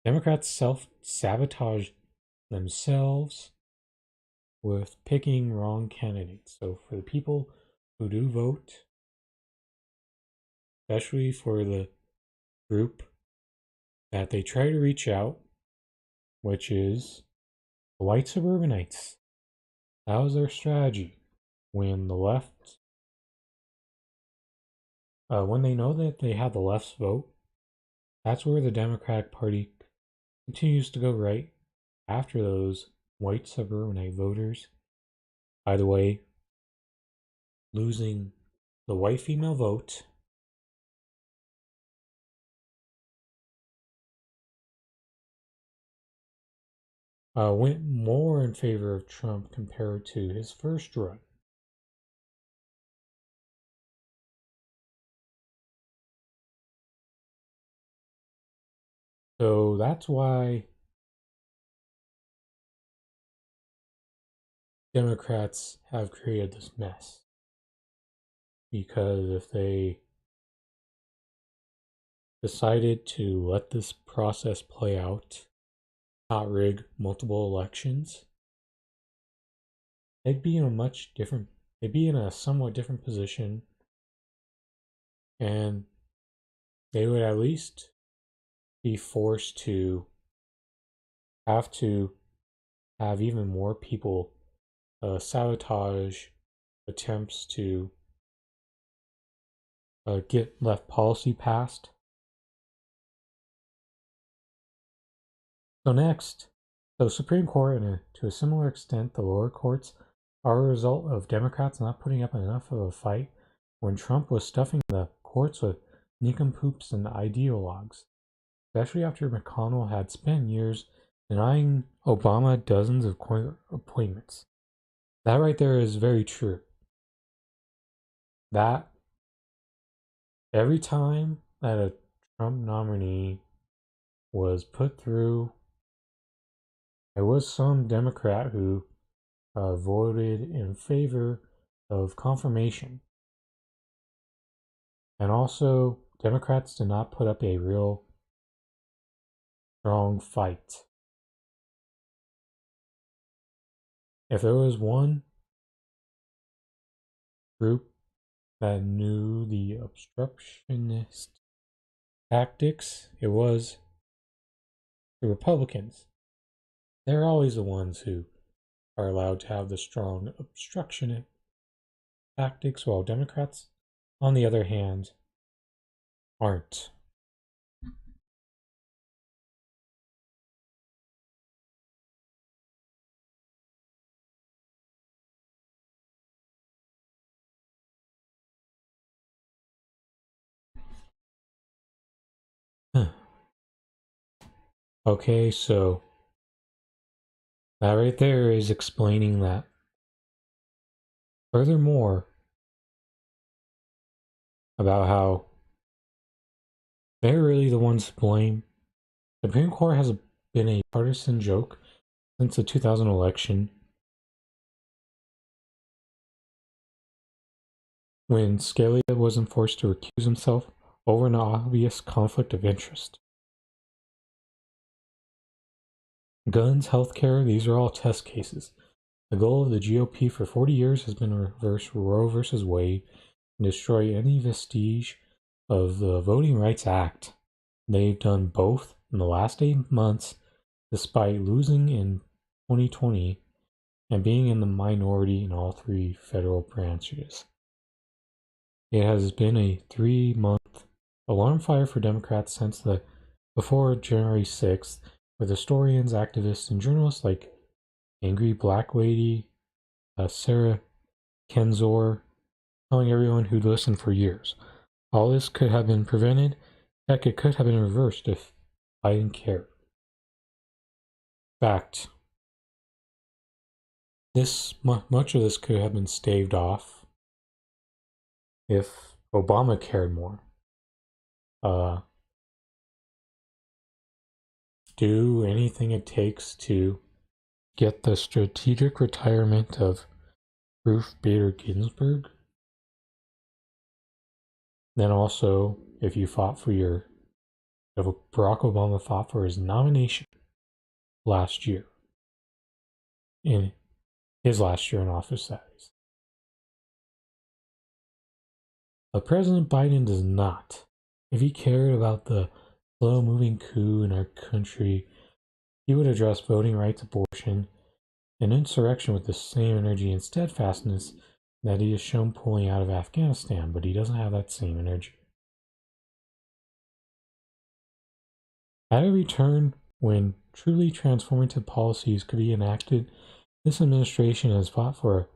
Democrats self-sabotage themselves with picking wrong candidates. So for the people who do vote, especially for the group that they try to reach out, which is the white suburbanites. That was their strategy. When the left, when they know that they have the left's vote, that's where the Democratic Party continues to go right after those white suburbanite voters. By the way, losing the white female vote went more in favor of Trump compared to his first run. So that's why Democrats have created this mess. Because if they decided to let this process play out, not rig multiple elections, they'd be in a somewhat different position, and they would at least be forced to have even more people sabotage attempts to get left policy passed. So Supreme Court, and to a similar extent, the lower courts are a result of Democrats not putting up enough of a fight when Trump was stuffing the courts with nincompoops and ideologues, especially after McConnell had spent years denying Obama dozens of appointments. That right there is very true. That every time that a Trump nominee was put through, there was some Democrat who voted in favor of confirmation. And also, Democrats did not put up a real strong fight. If there was one group that knew the obstructionist tactics, it was the Republicans. They're always the ones who are allowed to have the strong obstructionist tactics, while Democrats, on the other hand, aren't. Okay, so that right there is explaining that. Furthermore, about how they're really the ones to blame. The Supreme Court has been a partisan joke since the 2000 election, when Scalia wasn't forced to recuse himself over an obvious conflict of interest. Guns, healthcare, these are all test cases. The goal of the GOP for 40 years has been to reverse Roe v. Wade and destroy any vestige of the Voting Rights Act. They've done both in the last 8 months, despite losing in 2020 and being in the minority in all three federal branches. It has been a 3-month alarm fire for Democrats since before January 6th, with historians, activists, and journalists like Angry Black Lady, Sarah Kenzor, telling everyone who'd listened for years. All this could have been prevented. Heck, it could have been reversed if Biden cared. Fact. Much of this could have been staved off if Obama cared more. Do anything it takes to get the strategic retirement of Ruth Bader Ginsburg. Then also, if Barack Obama fought for his nomination last year, in his last year in office, that is. But President Biden does not. If he cared about the slow-moving coup in our country, he would address voting rights, abortion, and insurrection with the same energy and steadfastness that he has shown pulling out of Afghanistan, but he doesn't have that same energy. At every turn, when truly transformative policies could be enacted, this administration has fought for a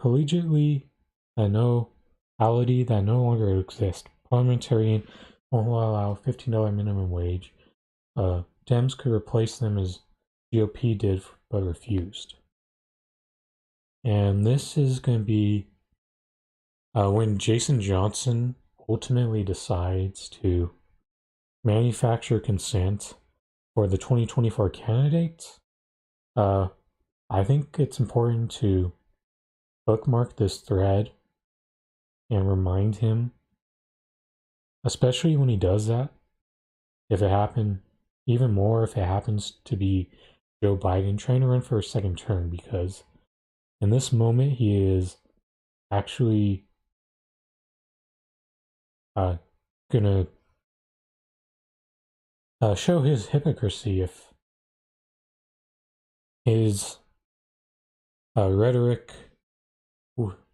collegiality that no longer exists. Parliamentarian won't allow $15 minimum wage. Dems could replace them as GOP did, but refused. And this is going to be when Jason Johnson ultimately decides to manufacture consent for the 2024 candidates. I think it's important to bookmark this thread and remind him, especially when he does that, if it happens to be Joe Biden trying to run for a second term, because in this moment he is actually gonna show his hypocrisy if his rhetoric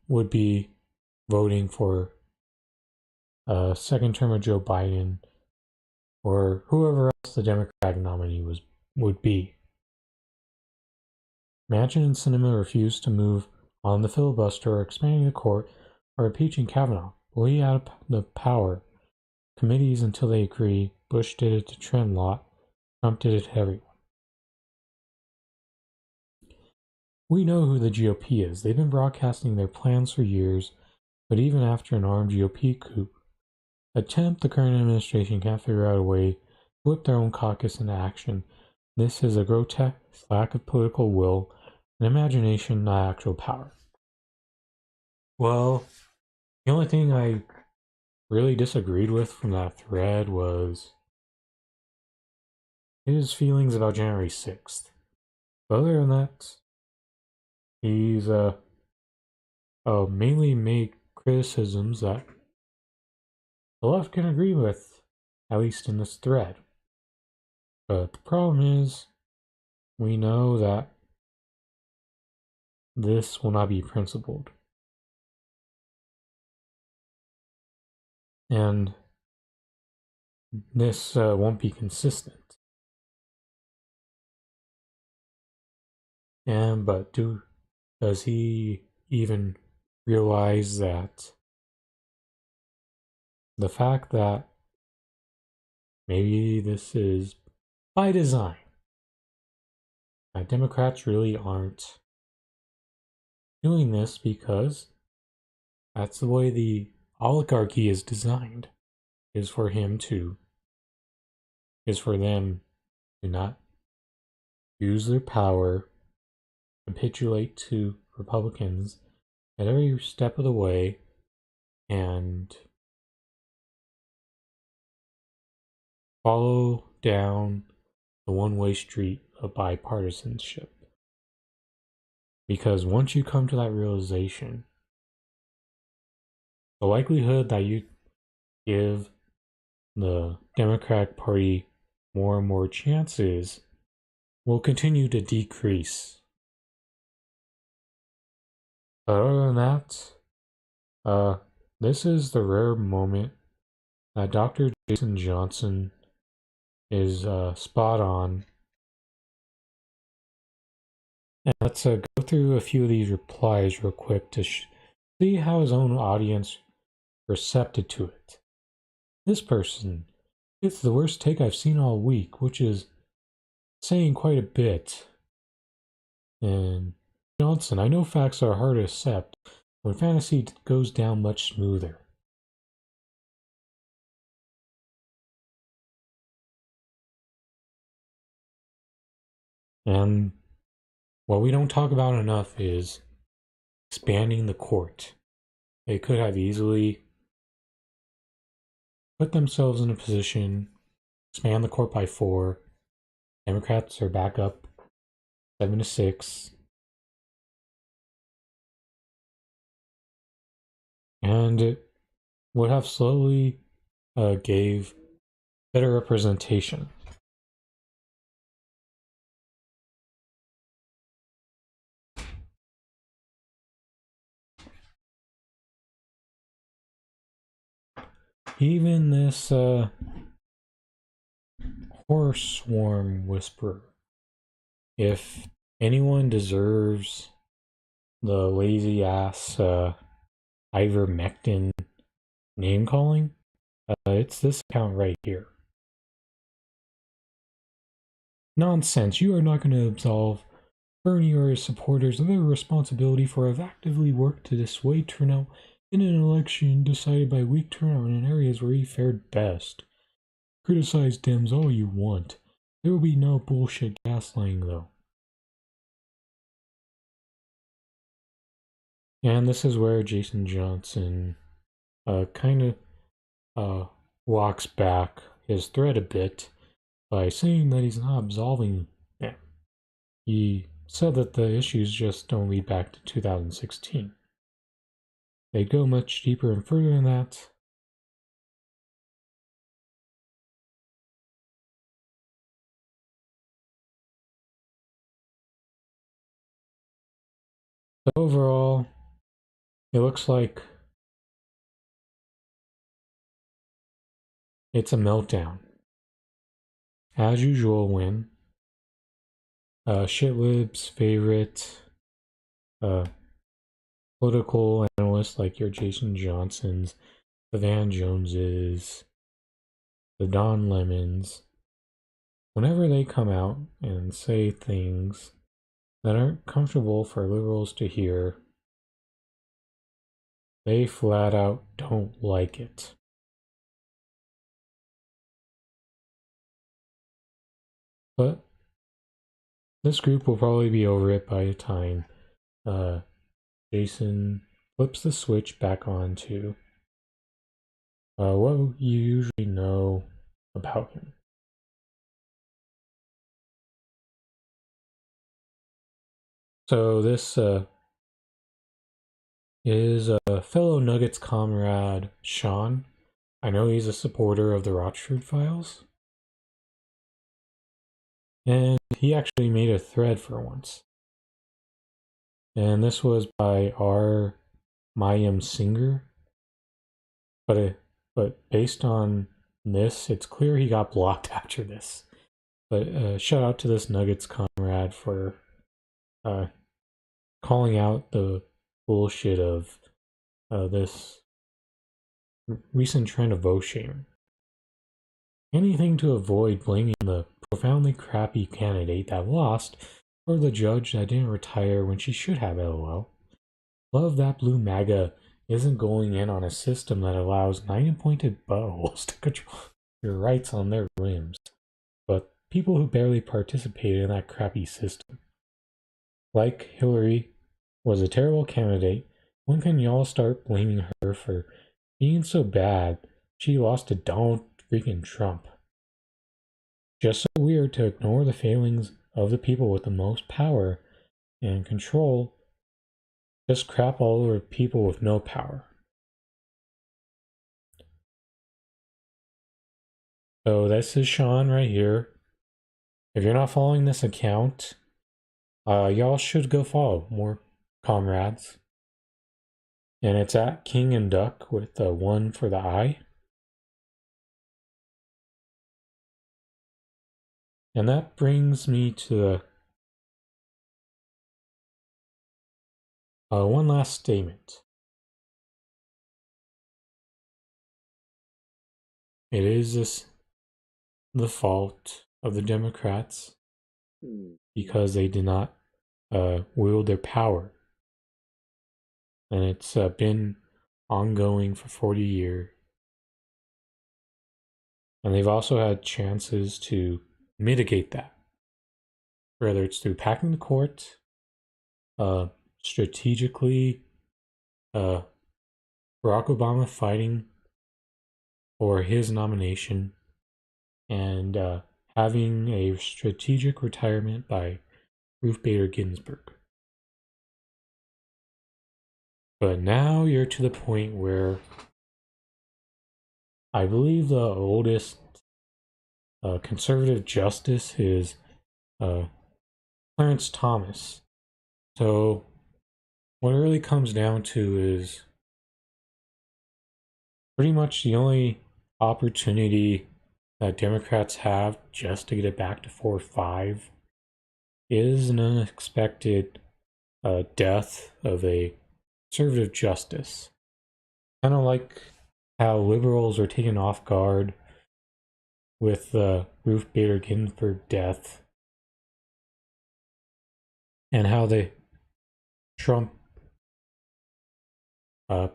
would be voting for a second term of Joe Biden or whoever else the Democratic nominee would be. Manchin and Sinema refused to move on the filibuster or expanding the court or impeaching Kavanaugh. Lee out of the power committees until they agree. Bush did it to Trent Lott. Trump did it to everyone. We know who the GOP is. They've been broadcasting their plans for years, but even after an armed GOP coup attempt, the current administration can't figure out a way to whip their own caucus into action. This is a grotesque lack of political will and imagination, not actual power. Well, the only thing I really disagreed with from that thread was his feelings about January 6th. But other than that, he's mainly made criticisms that the left can agree with, at least in this thread. But the problem is, we know that this will not be principled. And this won't be consistent. But does he even realize that the fact that maybe this is by design. Democrats really aren't doing this because that's the way the oligarchy is designed, is for them to not use their power, capitulate to Republicans at every step of the way, and follow down the one-way street of bipartisanship. Because once you come to that realization, the likelihood that you give the Democratic Party more and more chances will continue to decrease. But other than that, this is the rare moment that Dr. Jason Johnson is spot on. And let's go through a few of these replies real quick to see how his own audience receptive to it. This person, it's the worst take I've seen all week, which is saying quite a bit. And Johnson, I know facts are hard to accept when fantasy goes down much smoother. And what we don't talk about enough is expanding the court. They could have easily put themselves in a position, expand the court by 4. Democrats are back up 7-6. And it would have slowly gave better representation. Even this horse swarm whisperer, if anyone deserves the lazy ass ivermectin name calling, it's this account right here. Nonsense, you are not going to absolve Bernie or his supporters of their responsibility for have actively worked to dissuade turnout in an election decided by weak turnout in areas where he fared best. Criticize Dems all you want. There will be no bullshit gaslighting though. And this is where Jason Johnson kind of walks back his thread a bit by saying that he's not absolving them. He said that the issues just don't lead back to 2016. They go much deeper and further than that. But overall, it looks like it's a meltdown. As usual, when shitlib's favorite political analysts like your Jason Johnsons, the Van Joneses, the Don Lemons, whenever they come out and say things that aren't comfortable for liberals to hear, they flat out don't like it. But this group will probably be over it by the time Jason flips the switch back on to what you usually know about him. So this is a fellow Nuggets comrade, Sean. I know he's a supporter of the Rochford files. And he actually made a thread for once. And this was by R. Mayim Singer. But based on this, it's clear he got blocked after this. But shout out to this Nuggets comrade for calling out the bullshit of this recent trend of vote shaming. Anything to avoid blaming the profoundly crappy candidate that lost, or the judge that didn't retire when she should have, lol. Love that blue MAGA isn't going in on a system that allows 9-pointed bows to control your rights on their rims, but people who barely participated in that crappy system. Like Hillary was a terrible candidate, when can y'all start blaming her for being so bad she lost to Donald freaking Trump? Just so weird to ignore the failings of the people with the most power and control, just crap all over people with no power. So this is Sean right here. If you're not following this account, y'all should go follow more comrades. And it's at King and Duck with the 1 for the I. And that brings me to one last statement. It is the fault of the Democrats because they did not wield their power. And it's been ongoing for 40 years. And they've also had chances to mitigate that. Whether it's through packing the court, strategically, Barack Obama fighting for his nomination, and having a strategic retirement by Ruth Bader Ginsburg. But now you're to the point where I believe the oldest conservative justice is Clarence Thomas. So what it really comes down to is pretty much the only opportunity that Democrats have just to get it back to 4-5 is an unexpected death of a conservative justice. Kind of like how liberals were taken off guard with the Ruth Bader Ginsburg death, and how Trump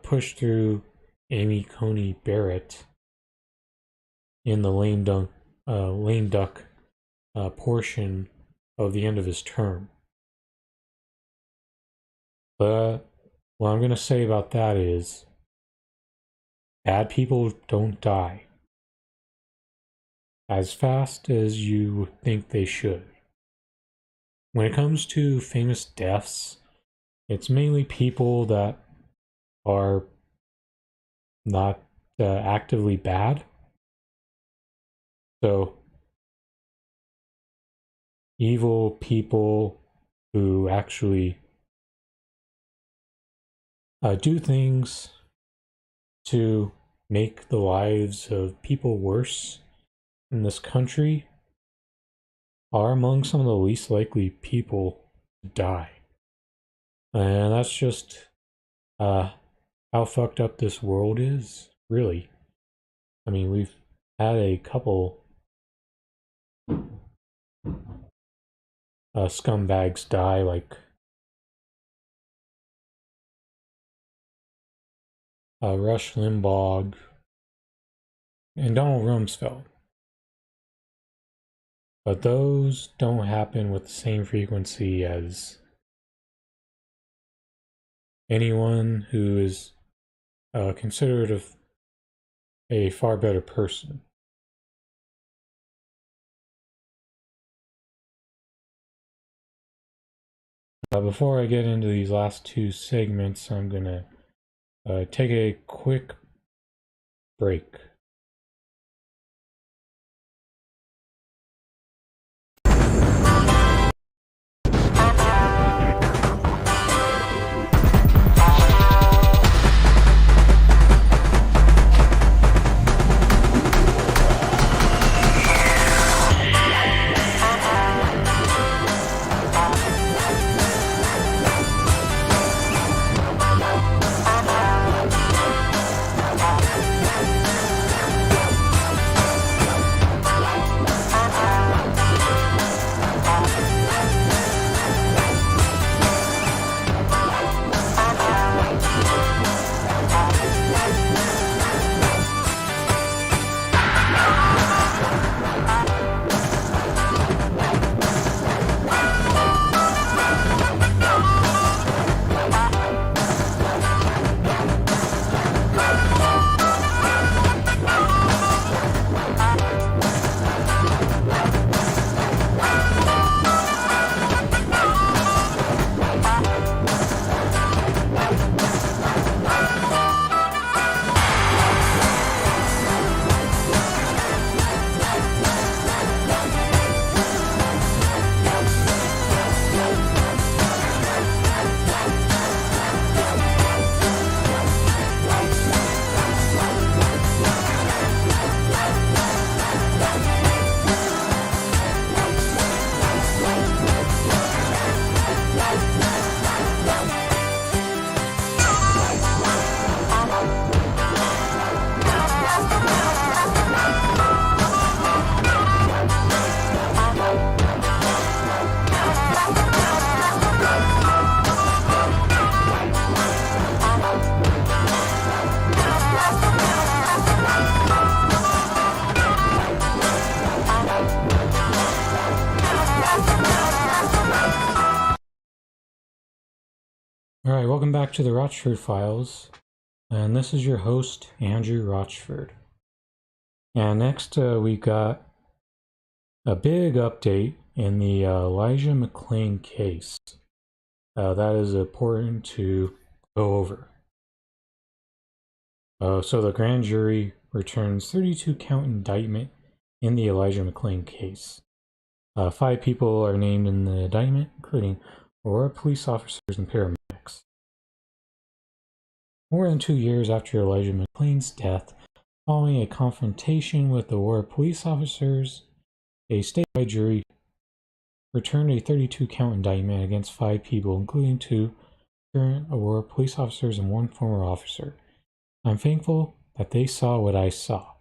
pushed through Amy Coney Barrett in the lame duck portion of the end of his term. But what I'm going to say about that is bad people don't die as fast as you think they should. When it comes to famous deaths, it's mainly people that are not actively bad. So, evil people who actually do things to make the lives of people worse in this country are among some of the least likely people to die. And that's just how fucked up this world is, really. I mean, we've had a couple scumbags die, like Rush Limbaugh and Donald Rumsfeld. But those don't happen with the same frequency as anyone who is considered a far better person. Before I get into these last two segments, I'm gonna take a quick break. Alright, welcome back to the Rochford Files, and this is your host, Andrew Rochford. And next we got a big update in the Elijah Mclean case. That is important to go over. So the grand jury returns 32-count indictment in the Elijah Mclean case. 5 people are named in the indictment, including 4 police officers and paramedics. More than 2 years after Elijah Mclean's death, following a confrontation with the Aurora police officers, a statewide jury returned a 32-count indictment against 5 people, including 2 current Aurora police officers and 1 former officer. I'm thankful that they saw what I saw,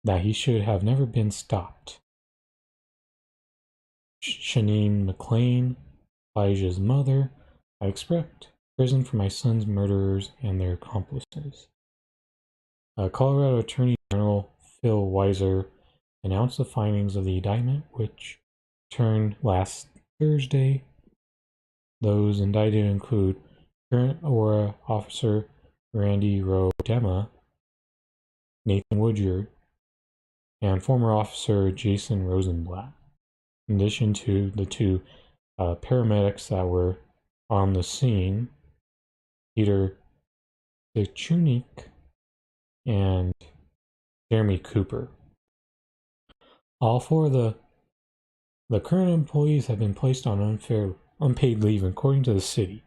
that he should have never been stopped. Shanine Mclean, Elijah's mother, I expect prison for my son's murderers and their accomplices. Colorado Attorney General Phil Weiser announced the findings of the indictment, which returned last Thursday. Those indicted include current Aurora officer Randy Rodema, Nathan Woodyard, and former officer Jason Rosenblatt, in addition to the 2 paramedics that were on the scene, Peter Dechunik and Jeremy Cooper. All 4 of the current employees have been placed on unpaid leave according to the city.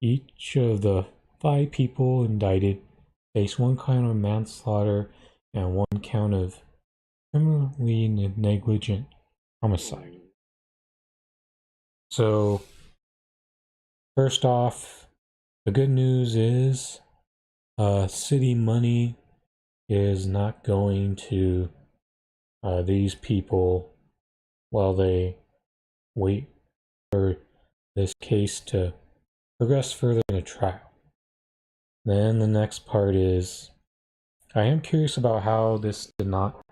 Each of the 5 people indicted face 1 count of manslaughter and 1 count of criminally negligent homicide. So, first off, the good news is city money is not going to these people while they wait for this case to progress further in a trial. Then the next part is, I am curious about how this did not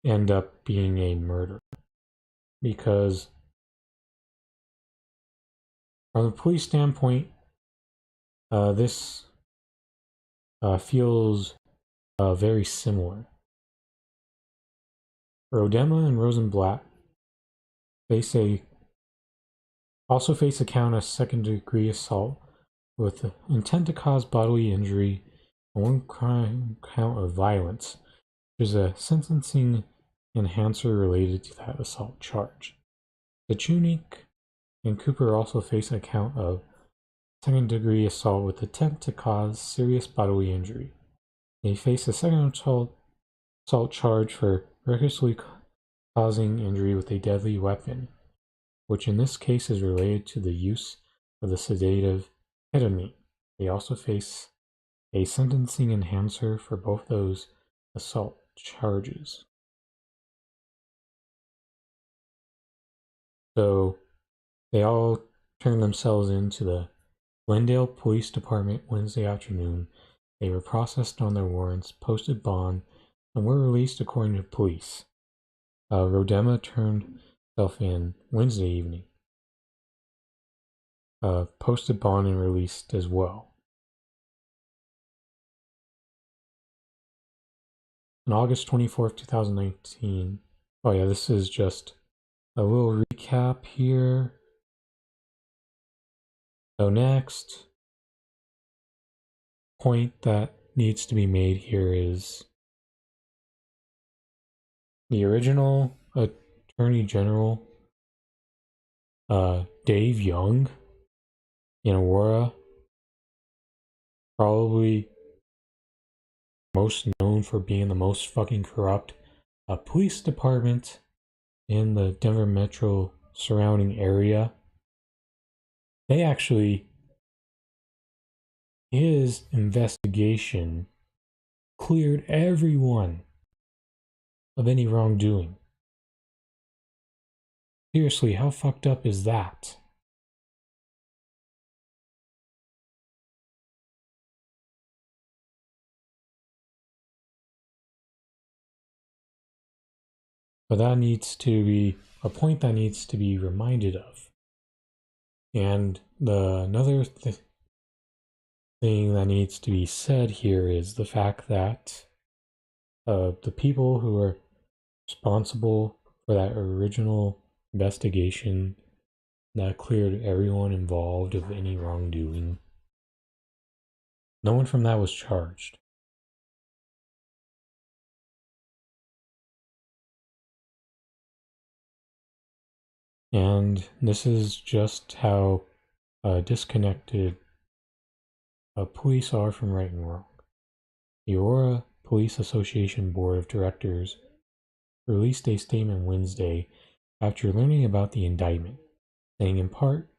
end up being a murder, because from the police standpoint, this feels very similar. Rodema and Rosenblatt also face a count of second-degree assault with intent to cause bodily injury and 1 count of violence. There's a sentencing enhancer related to that assault charge. Dechunik and Cooper also face a count of second-degree assault with intent to cause serious bodily injury. They face a second assault charge for recklessly causing injury with a deadly weapon, which in this case is related to the use of the sedative ketamine. They also face a sentencing enhancer for both those assault charges. So they all turned themselves into the Glendale Police Department Wednesday afternoon. They were processed on their warrants, posted bond, and were released according to police. Rodema turned himself in Wednesday evening, posted bond and released as well. On August 24th, 2019, oh yeah, this is just a little recap here. So next point that needs to be made here is the original Attorney General, Dave Young in Aurora, probably most known for being the most fucking corrupt police department in the Denver metro surrounding area. His investigation cleared everyone of any wrongdoing. Seriously, how fucked up is that? But that needs to be a point that needs to be reminded of. And another thing that needs to be said here is the fact that the people who are responsible for that original investigation that cleared everyone involved of any wrongdoing, no one from that was charged. And this is just how disconnected police are from right and wrong. The Aurora Police Association Board of Directors released a statement Wednesday after learning about the indictment, saying in part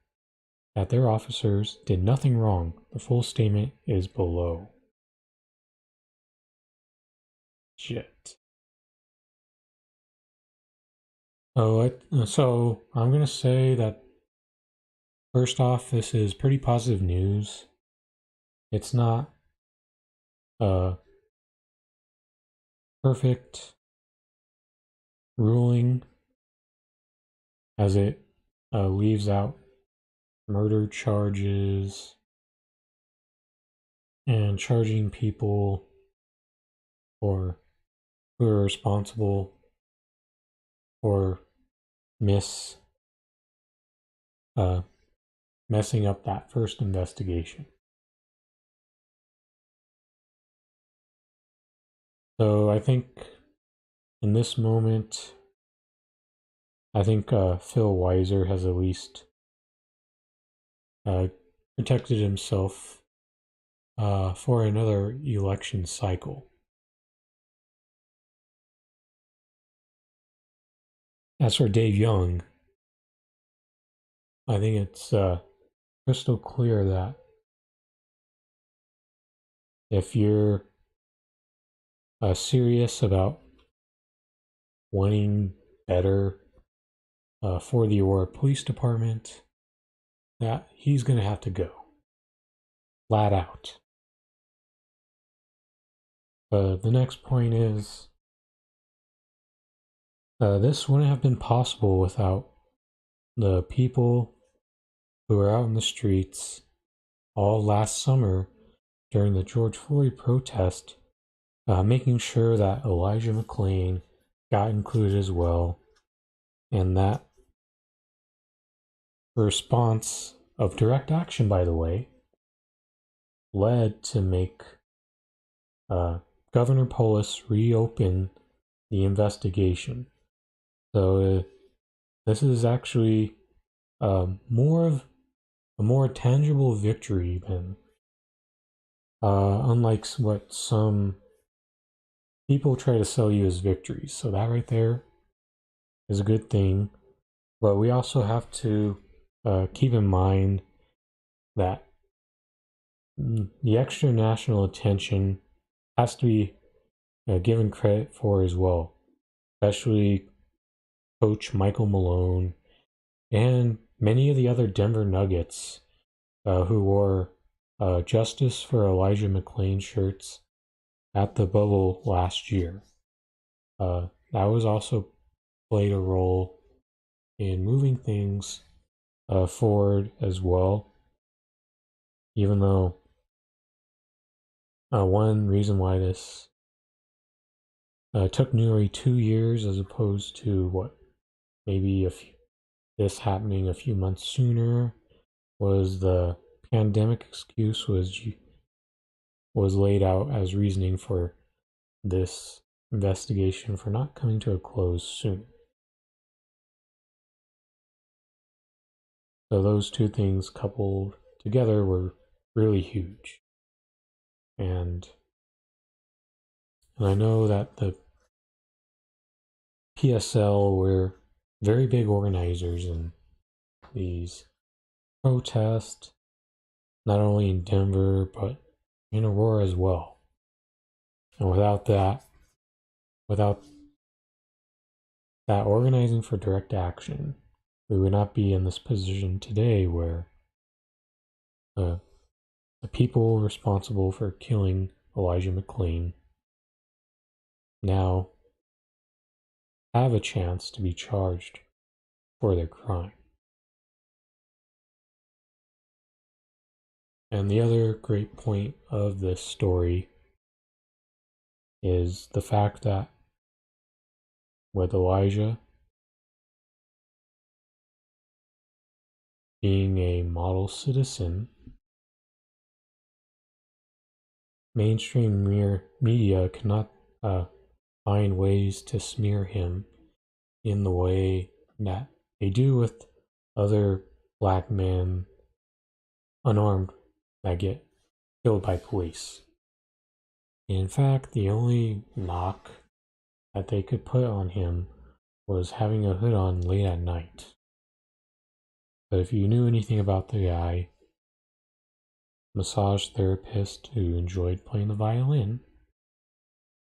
that their officers did nothing wrong. The full statement is below. Shit. So I'm going to say that first off, this is pretty positive news. It's not a perfect ruling, as it leaves out murder charges and charging people who are responsible for messing up that first investigation. So I think in this moment, I think Phil Weiser has at least protected himself for another election cycle. As for Dave Young, I think it's crystal clear that if you're serious about wanting better for the Aurora Police Department, that he's going to have to go. Flat out. The next point is this wouldn't have been possible without the people who were out in the streets all last summer during the George Floyd protest, making sure that Elijah Mclean got included as well, and that response of direct action, by the way, led to make Governor Polis reopen the investigation. So this is actually more of a more tangible victory than unlike what some people try to sell you as victories. So that right there is a good thing. But we also have to keep in mind that the extra national attention has to be given credit for as well, especially Coach Michael Malone and many of the other Denver Nuggets who wore Justice for Elijah Mclean shirts at the bubble last year. That was also played a role in moving things forward as well, even though one reason why this took nearly 2 years as opposed to maybe this happening a few months sooner was the pandemic excuse was laid out as reasoning for this investigation for not coming to a close soon. So those two things coupled together were really huge. And I know that the PSL were very big organizers in these protests, not only in Denver, but in Aurora as well. And without that organizing for direct action, we would not be in this position today where the people responsible for killing Elijah Mclean now have a chance to be charged for their crime. And the other great point of this story is the fact that with Elijah being a model citizen, mainstream media cannot find ways to smear him in the way that they do with other black men unarmed that get killed by police. In fact, the only knock that they could put on him was having a hood on late at night. But if you knew anything about the guy, massage therapist who enjoyed playing the violin,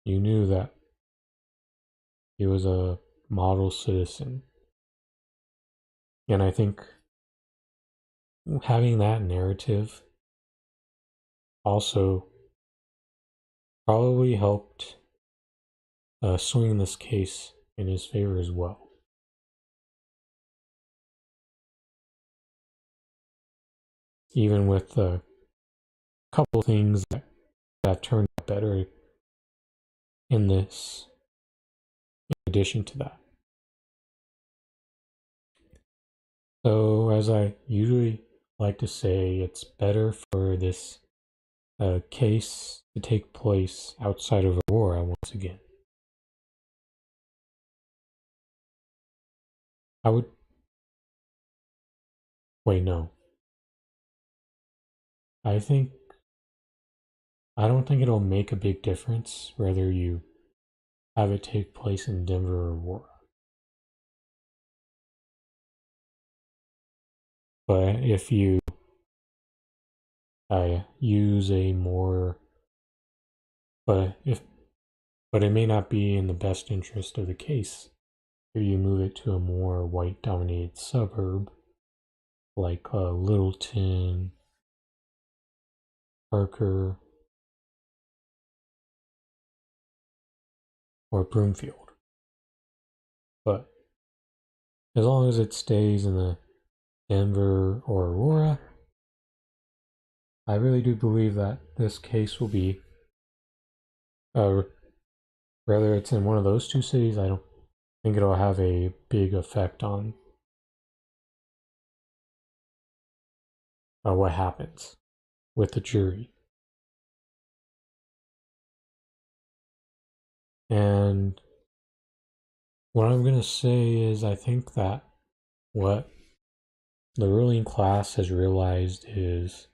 you knew that he was a model citizen. And I think having that narrative also probably helped swing this case in his favor as well. Even with a couple things that turned out better in this, in addition to that. So, as I usually like to say, it's better for this case to take place outside of Aurora once again. Wait, no. I don't think it'll make a big difference whether you have it take place in Denver or Aurora. But if you use a more, but it may not be in the best interest of the case if you move it to a more white-dominated suburb like Littleton, Parker, or Broomfield. But as long as it stays in the Denver or Aurora, I really do believe that this case will be, whether it's in one of those two cities, I don't think it'll have a big effect on what happens with the jury. And what I'm going to say is I think that what the ruling class has realized is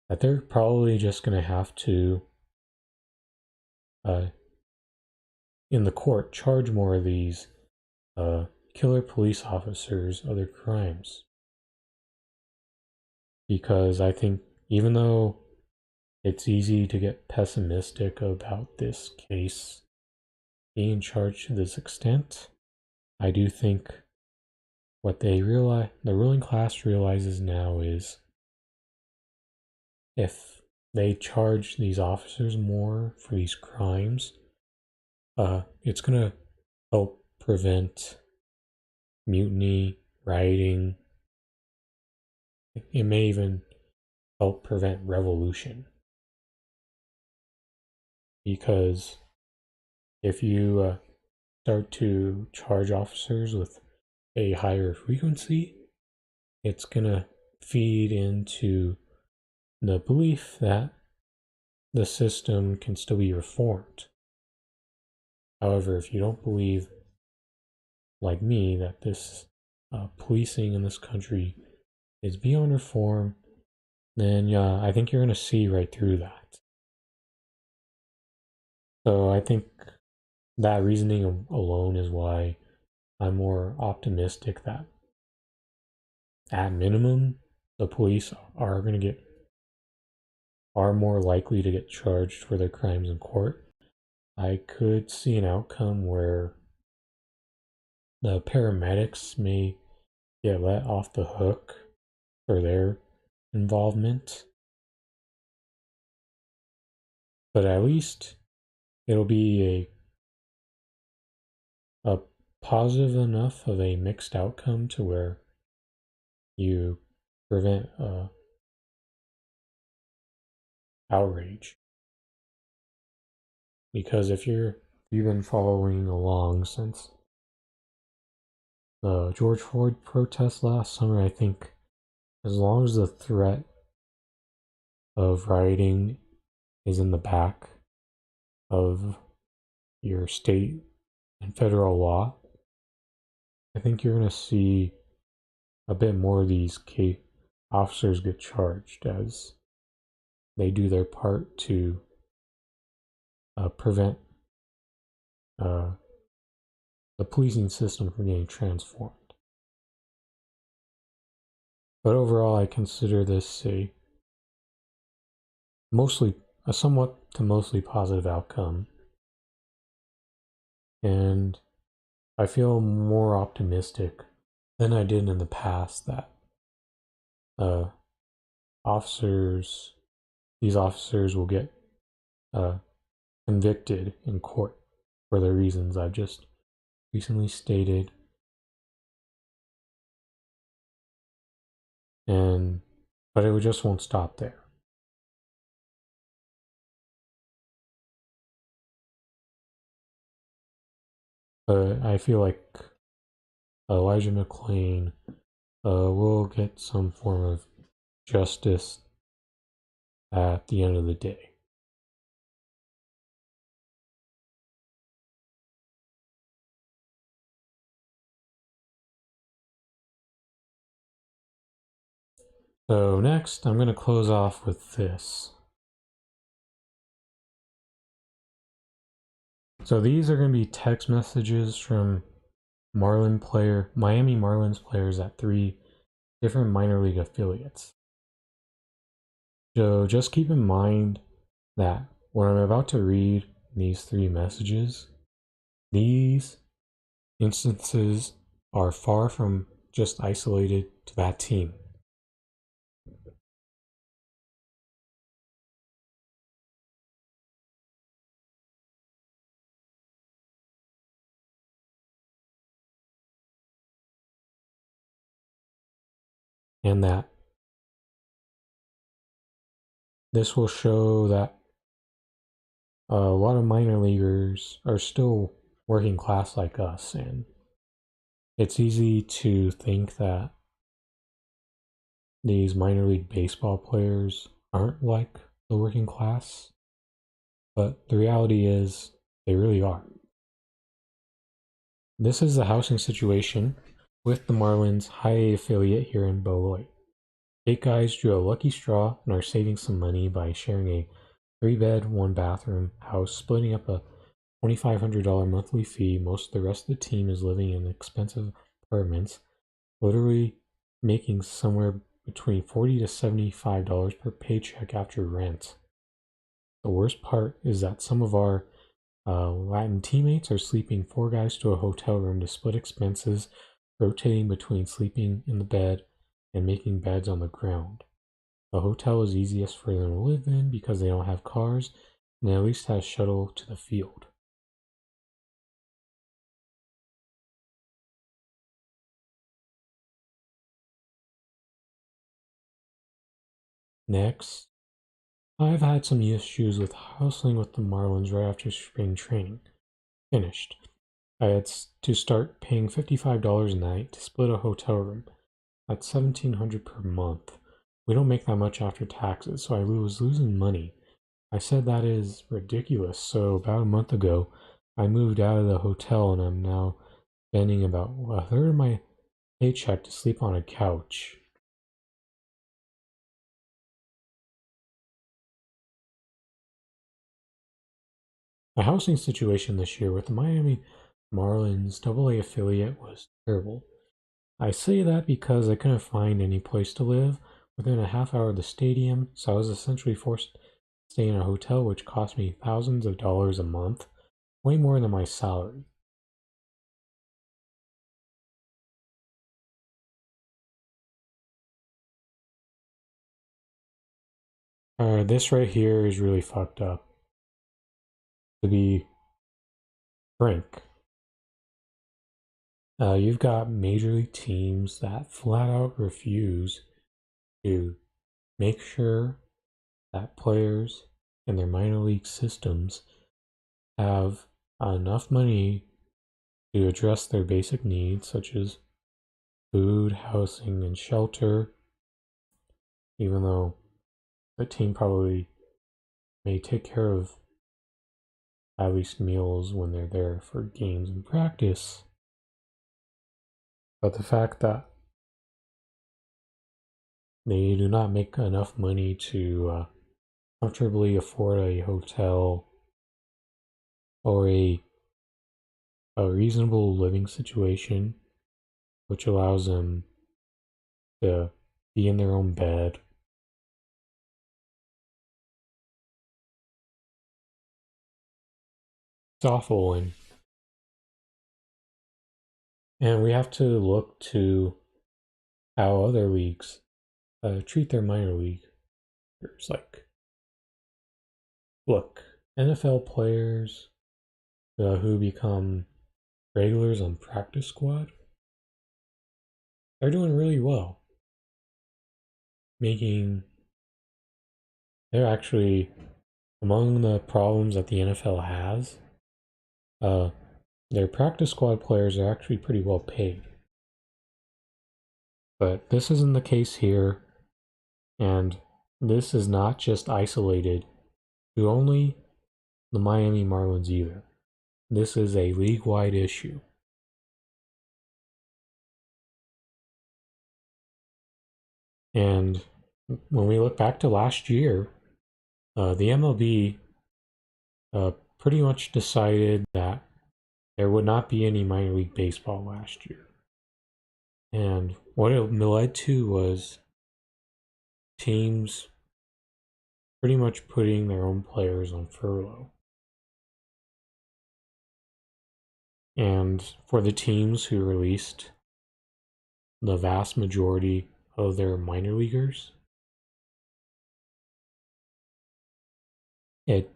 that they're probably just going to have to, in the court, charge more of these killer police officers other crimes. Because I think even though it's easy to get pessimistic about this case being charged to this extent, I do think what the ruling class realizes now is if they charge these officers more for these crimes, it's going to help prevent mutiny, rioting. It may even help prevent revolution. Because if you start to charge officers with a higher frequency, it's going to feed into the belief that the system can still be reformed. However, if you don't believe, like me, that this policing in this country is beyond reform, then I think you're going to see right through that. So I think that reasoning alone is why I'm more optimistic that at minimum the police are more likely to get charged for their crimes in court. I could see an outcome where the paramedics may get let off the hook for their involvement, but at least it'll be a positive enough of a mixed outcome to where you prevent outrage. Because if you've been following along since the George Floyd protest last summer, I think as long as the threat of rioting is in the back of your state and federal law, I think you're going to see a bit more of these officers get charged as they do their part to prevent the policing system from getting transformed. But overall, I consider this a somewhat to mostly positive outcome. And I feel more optimistic than I did in the past that these officers will get convicted in court for the reasons I've just recently stated. But it just won't stop there. But I feel like Elijah Mclean will get some form of justice at the end of the day. So next, I'm going to close off with this. So these are going to be text messages from Miami Marlins players at 3 different minor league affiliates. So just keep in mind that when I'm about to read these 3 messages, these instances are far from just isolated to that team. And that this will show that a lot of minor leaguers are still working class like us, and it's easy to think that these minor league baseball players aren't like the working class, but the reality is they really are. This is the housing situation with the Marlins high A affiliate here in Beloit. 8 guys drew a lucky straw and are saving some money by sharing a 3-bed, 1-bathroom house, splitting up a $2,500 monthly fee. Most of the rest of the team is living in expensive apartments, literally making somewhere between $40 to $75 per paycheck after rent. The worst part is that some of our Latin teammates are sleeping 4 guys to a hotel room to split expenses, rotating between sleeping in the bed and making beds on the ground. The hotel is easiest for them to live in because they don't have cars and at least has shuttle to the field. Next, I've had some issues with hustling with the Marlins right after spring training finished. I had to start paying $55 a night to split a hotel room. That's $1,700 per month. We don't make that much after taxes, so I was losing money. I said that is ridiculous, so about a month ago, I moved out of the hotel and I'm now spending about a third of my paycheck to sleep on a couch. My housing situation this year with the Miami Marlins AA affiliate was terrible. I say that because I couldn't find any place to live within a half hour of the stadium, so I was essentially forced to stay in a hotel which cost me thousands of dollars a month, way more than my salary. This right here is really fucked up. To be frank, you've got major league teams that flat out refuse to make sure that players and their minor league systems have enough money to address their basic needs, such as food, housing, and shelter, even though the team probably may take care of at least meals when they're there for games and practice. But the fact that they do not make enough money to comfortably afford a hotel or a reasonable living situation, which allows them to be in their own bed. It's awful, and we have to look to how other leagues treat their minor leaguers. Like, look, NFL players who become regulars on practice squad, they're doing really well. They're actually among the problems that the NFL has. Their practice squad players are actually pretty well paid. But this isn't the case here, and this is not just isolated to only the Miami Marlins either. This is a league-wide issue. And when we look back to last year, the MLB pretty much decided that there would not be any minor league baseball last year. And what it led to was teams pretty much putting their own players on furlough. And for the teams who released the vast majority of their minor leaguers, it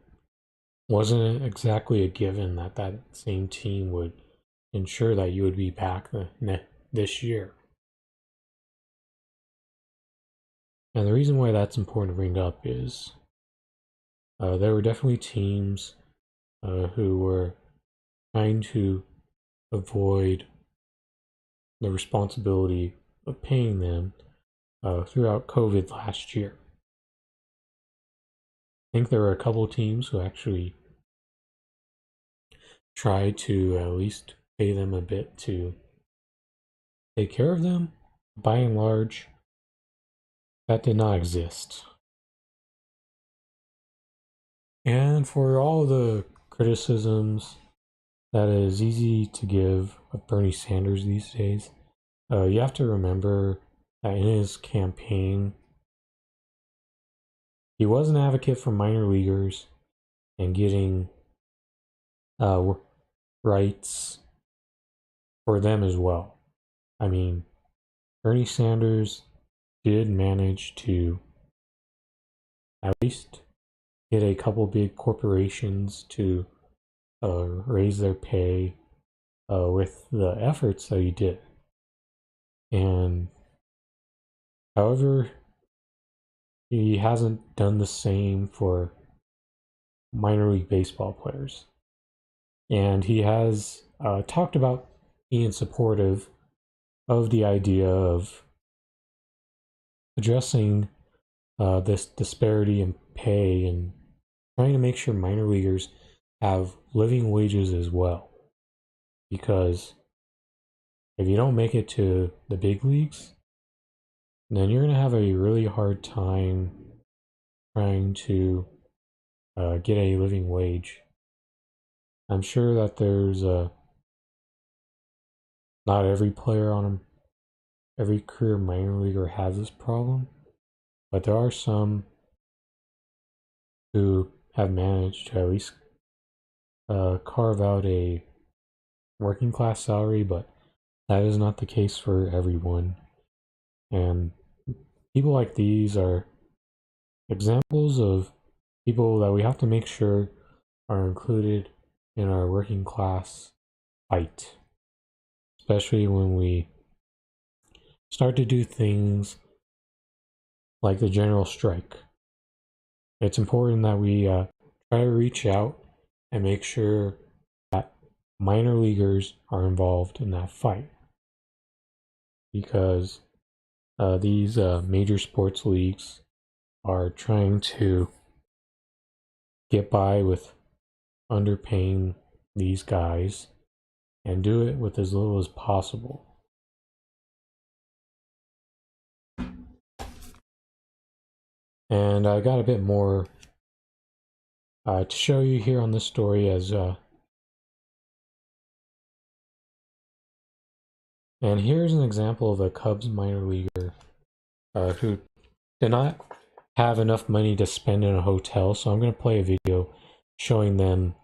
wasn't exactly a given that that same team would ensure that you would be back this year. And the reason why that's important to bring up is there were definitely teams who were trying to avoid the responsibility of paying them throughout COVID last year. I think there were a couple teams who actually tried to at least pay them a bit to take care of them. By and large, that did not exist. And for all the criticisms that is easy to give of Bernie Sanders these days, you have to remember that in his campaign, he was an advocate for minor leaguers and getting rights for them as well. I mean, Bernie Sanders did manage to at least get a couple big corporations to raise their pay with the efforts that he did. And however, he hasn't done the same for minor league baseball players. And he has talked about being supportive of the idea of addressing this disparity in pay and trying to make sure minor leaguers have living wages as well. Because if you don't make it to the big leagues, then you're going to have a really hard time trying to get a living wage. I'm sure that there's not every player on every career minor leaguer has this problem, but there are some who have managed to at least carve out a working class salary, but that is not the case for everyone. And people like these are examples of people that we have to make sure are included in our working class fight, especially when we start to do things like the general strike. it's important that we try to reach out and make sure that minor leaguers are involved in that fight, because these major sports leagues are trying to get by with underpaying these guys and do it with as little as possible. And I got a bit more to show you here on this story, as and here's an example of a Cubs minor leaguer who did not have enough money to spend in a hotel, so I'm going to play a video showing them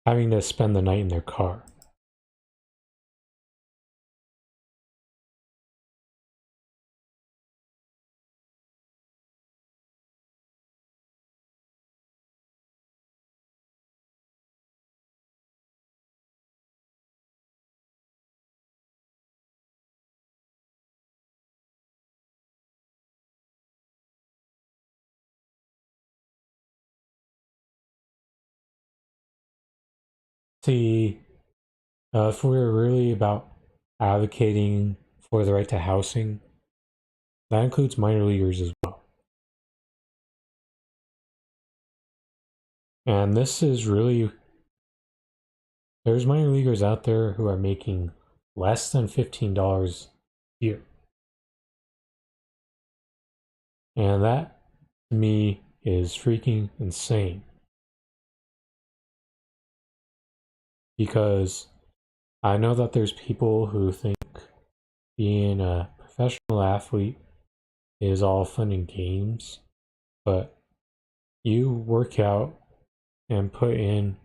having to spend the night in their car. See, if we're really about advocating for the right to housing, that includes minor leaguers as well. And this is really, there's minor leaguers out there who are making less than $15 a year. And that, to me, is freaking insane. Because I know that there's people who think being a professional athlete is all fun and games, but you work out and put in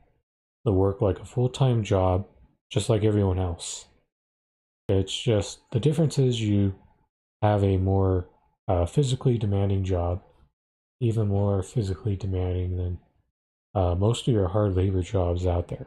the work like a full-time job, just like everyone else. It's just, the difference is you have a more physically demanding job, even more physically demanding than most of your hard labor jobs out there.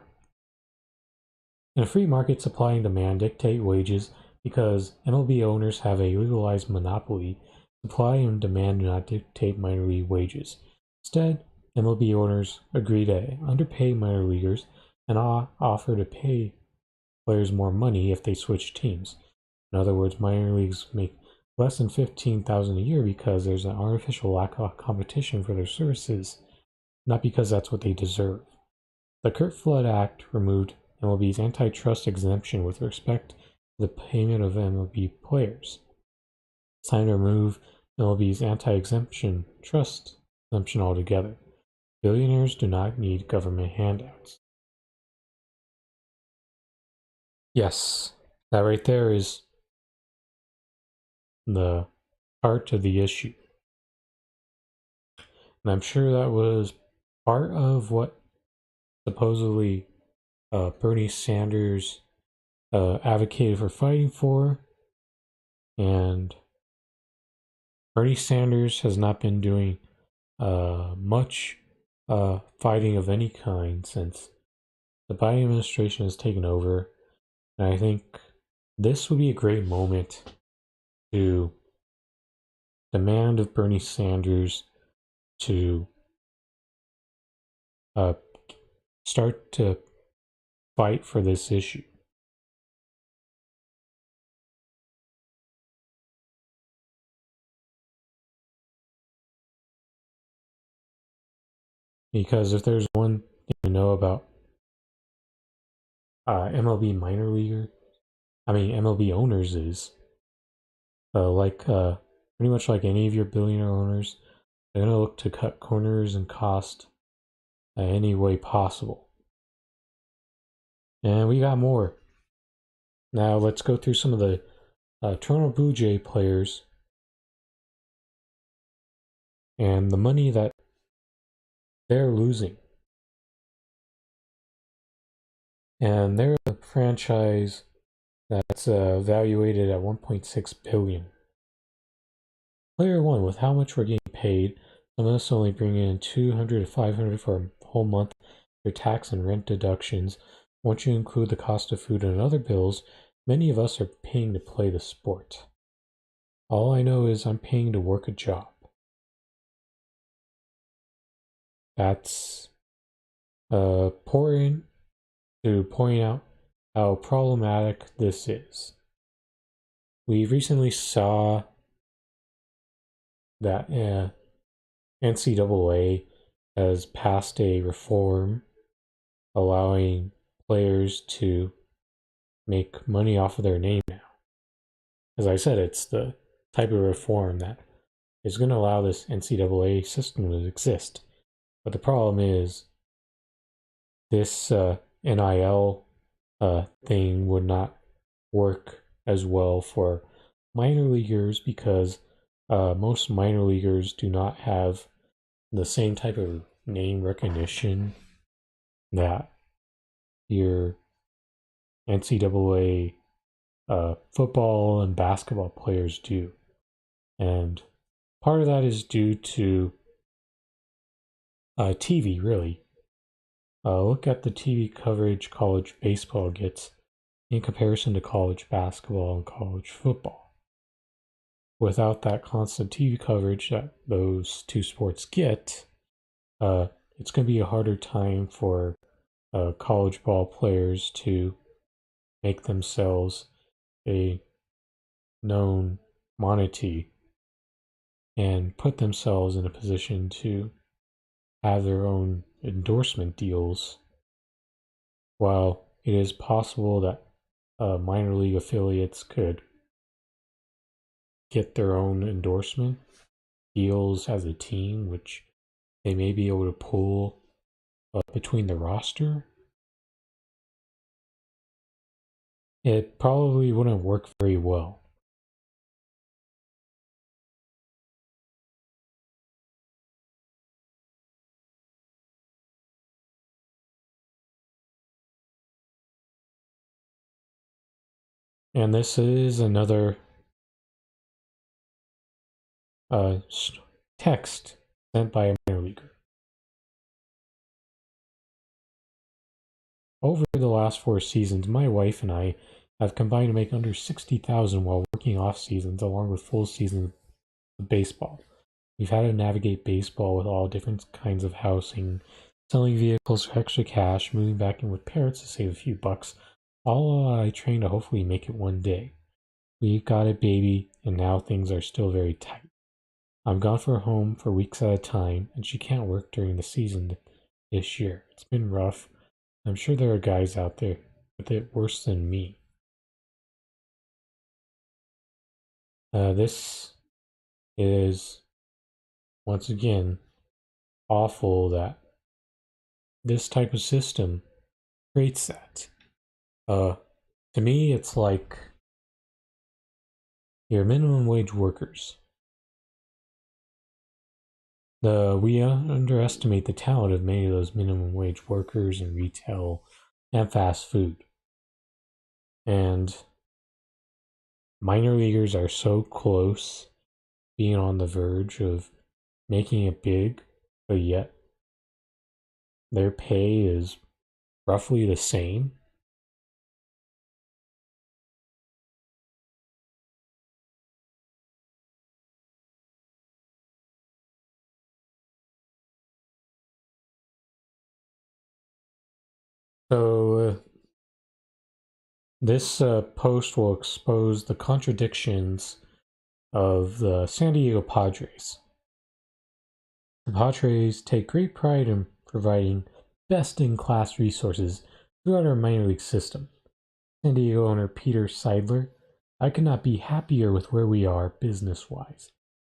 In a free market, supply and demand dictate wages because MLB owners have a legalized monopoly. Supply and demand do not dictate minor league wages. Instead, MLB owners agree to underpay minor leaguers and offer to pay players more money if they switch teams. In other words, minor leagues make less than $15,000 a year because there's an artificial lack of competition for their services, not because that's what they deserve. The Curt Flood Act removed MLB's antitrust exemption with respect to the payment of MLB players. It's time to remove MLB's anti-exemption trust exemption altogether. Billionaires do not need government handouts. Yes, that right there is the heart of the issue. And I'm sure that was part of what supposedly Bernie Sanders advocated for fighting for. And Bernie Sanders has not been doing much fighting of any kind since the Biden administration has taken over. And I think this would be a great moment to demand of Bernie Sanders to start to fight for this issue. Because if there's one thing to know about MLB MLB owners is pretty much like any of your billionaire owners, they're going to look to cut corners and cost any way possible. And we got more. Now let's go through some of the Toronto Blue Jay players and the money that they're losing. And they're a franchise that's valuated at $1.6 billion. Player one, with how much we're getting paid, some of us only bring in $200 to $500 for a whole month for tax and rent deductions. Once you include the cost of food and other bills, many of us are paying to play the sport. All I know is I'm paying to work a job. That's important to point out how problematic this is. We recently saw that NCAA has passed a reform allowing players to make money off of their name now. As I said, it's the type of reform that is going to allow this NCAA system to exist. But the problem is this NIL thing would not work as well for minor leaguers because most minor leaguers do not have the same type of name recognition that your NCAA football and basketball players do. And part of that is due to TV, really. Look at the TV coverage college baseball gets in comparison to college basketball and college football. Without that constant TV coverage that those two sports get, it's going to be a harder time for college ball players to make themselves a known monetary and put themselves in a position to have their own endorsement deals. While it is possible that minor league affiliates could get their own endorsement deals as a team, which they may be able to pull between the roster, it probably wouldn't work very well. And this is another text sent by a minor leaguer. Over the last 4 seasons, my wife and I have combined to make under $60,000 while working off seasons along with full seasons of baseball. We've had to navigate baseball with all different kinds of housing, selling vehicles for extra cash, moving back in with parents to save a few bucks, all while I train to hopefully make it one day. We've got a baby, and now things are still very tight. I'm gone from home for weeks at a time, and she can't work during the season this year. It's been rough. I'm sure there are guys out there with it worse than me. This is, once again, awful that this type of system creates that. To me, it's like your minimum wage workers. We underestimate the talent of many of those minimum wage workers in retail and fast food. And minor leaguers are so close being on the verge of making it big, but yet their pay is roughly the same. So this post will expose the contradictions of the San Diego Padres. The Padres take great pride in providing best-in-class resources throughout our minor league system. San Diego owner Peter Seidler, I could not be happier with where we are business-wise.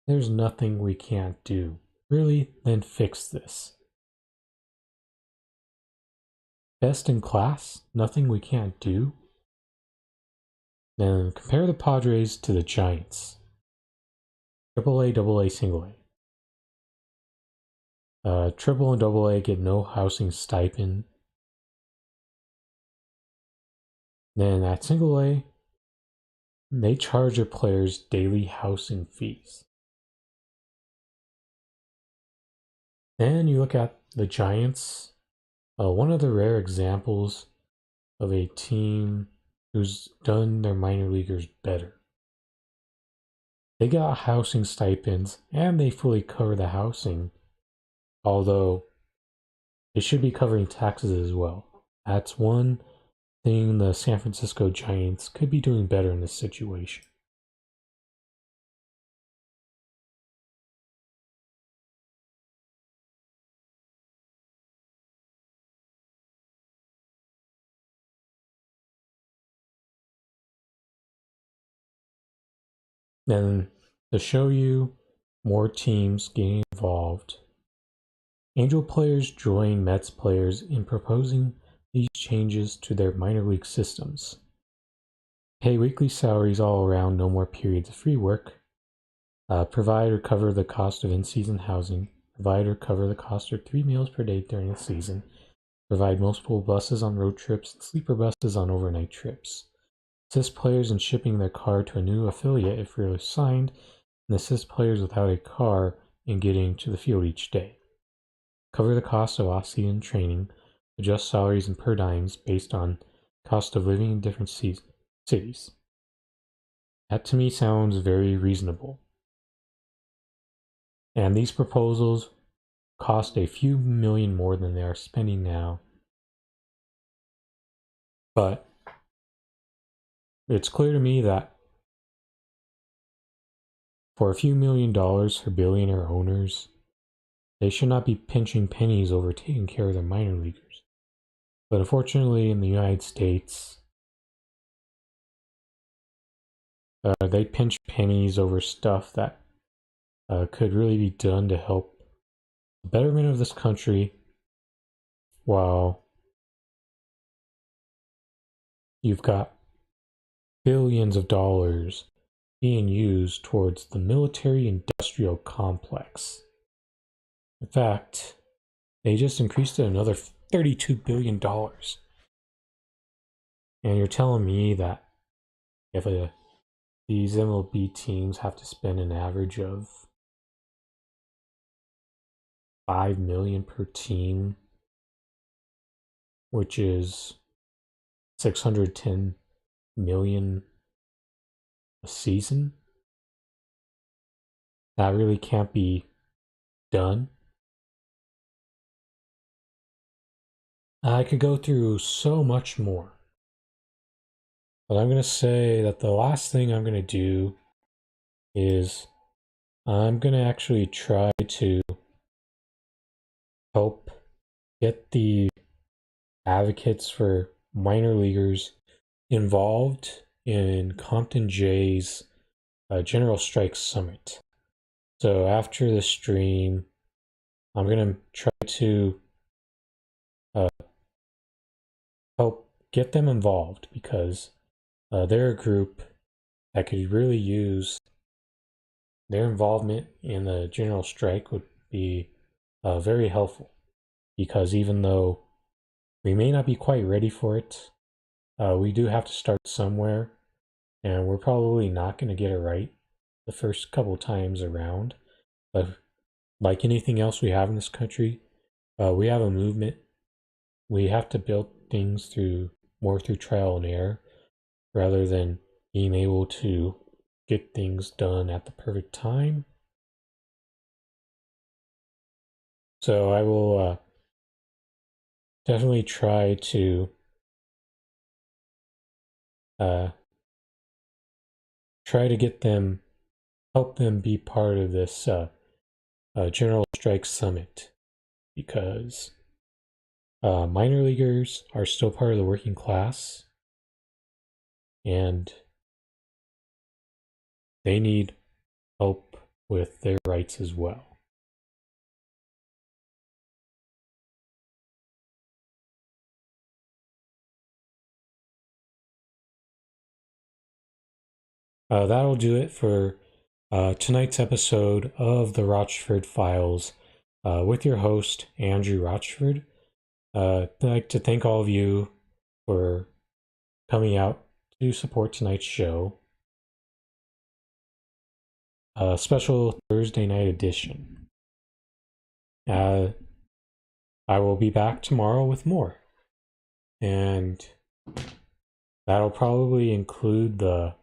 There's nothing we can't do. Really, then fix this. Best in class? Nothing we can't do? Then compare the Padres to the Giants. AAA, AA, single A. Triple and double A get no housing stipend. Then at single A, they charge their players daily housing fees. Then you look at the Giants, one of the rare examples of a team who's done their minor leaguers better. They got housing stipends and they fully cover the housing, although they should be covering taxes as well. That's one thing the San Francisco Giants could be doing better in this situation. Then, to show you more teams getting involved, Angel players join Mets players in proposing these changes to their minor league systems. Pay weekly salaries all around, no more periods of free work. Provide or cover the cost of in-season housing. Provide or cover the cost of 3 meals per day during the season. Provide multiple buses on road trips and sleeper buses on overnight trips. Assist players in shipping their car to a new affiliate if really signed, and assist players without a car in getting to the field each day. Cover the cost of off-season training. Adjust salaries and per dimes based on cost of living in different cities. That to me sounds very reasonable. And these proposals cost a few million more than they are spending now. But it's clear to me that for a few $1,000,000 for billionaire owners, they should not be pinching pennies over taking care of their minor leaguers. But unfortunately, in the United States, they pinch pennies over stuff that could really be done to help the betterment of this country, while you've got billions of dollars being used towards the military-industrial complex. In fact, they just increased it another $32 billion. And you're telling me that if these MLB teams have to spend an average of $5 million per team, which is $610 million a season, that really can't be done. I could go through so much more, but I'm going to say that the last thing I'm going to do is I'm going to actually try to help get the advocates for minor leaguers involved in Compton J's General Strike Summit. So after the stream, I'm going to try to help get them involved, because they're a group that could really use their involvement in the general strike would be very helpful, because even though we may not be quite ready for it, we do have to start somewhere, and we're probably not going to get it right the first couple times around. But like anything else we have in this country, we have a movement. We have to build things through trial and error, rather than being able to get things done at the perfect time. So I will definitely try to get them, help them be part of this General Strike Summit, because minor leaguers are still part of the working class, and they need help with their rights as well. That'll do it for tonight's episode of the Rochford Files with your host, Andrew Rochford. I'd like to thank all of you for coming out to support tonight's show. A special Thursday night edition. I will be back tomorrow with more. And that'll probably include the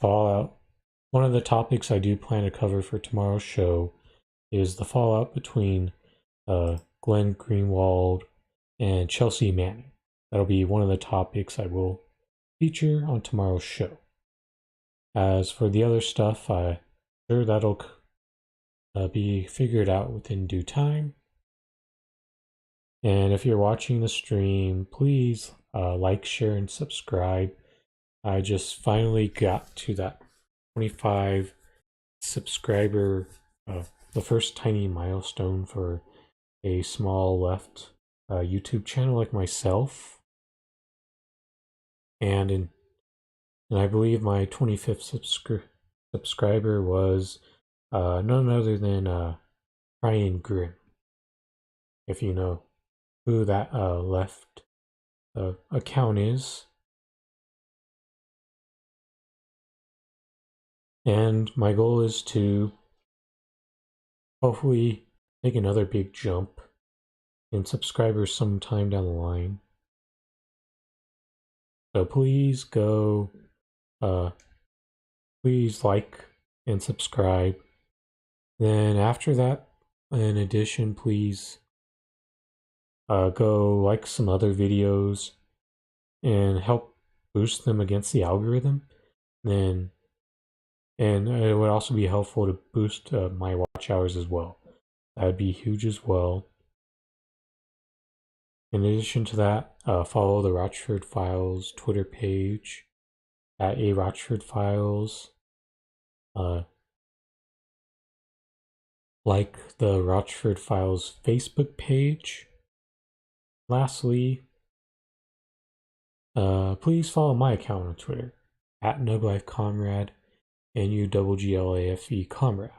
Fallout one of the topics I do plan to cover for tomorrow's show is the fallout between Glenn Greenwald and Chelsea Manning. That'll be one of the topics I will feature on tomorrow's show. As for the other stuff, I'm sure that'll be figured out within due time. And if you're watching the stream, please like, share, and subscribe. I just finally got to that 25 subscriber, the first tiny milestone for a small left YouTube channel like myself. And I believe my 25th subscriber was none other than Brian Grimm. If you know who that left account is. And my goal is to hopefully take another big jump in subscribers sometime down the line. So please go, please like and subscribe. Then after that, in addition, please go like some other videos and help boost them against the algorithm. And it would also be helpful to boost my watch hours as well. That would be huge as well. In addition to that, follow the Rochford Files Twitter page at @Rochford like the Rochford Files Facebook page. Lastly, please follow my account on Twitter @NugLifeComrade, NUGGLAFE Comrade.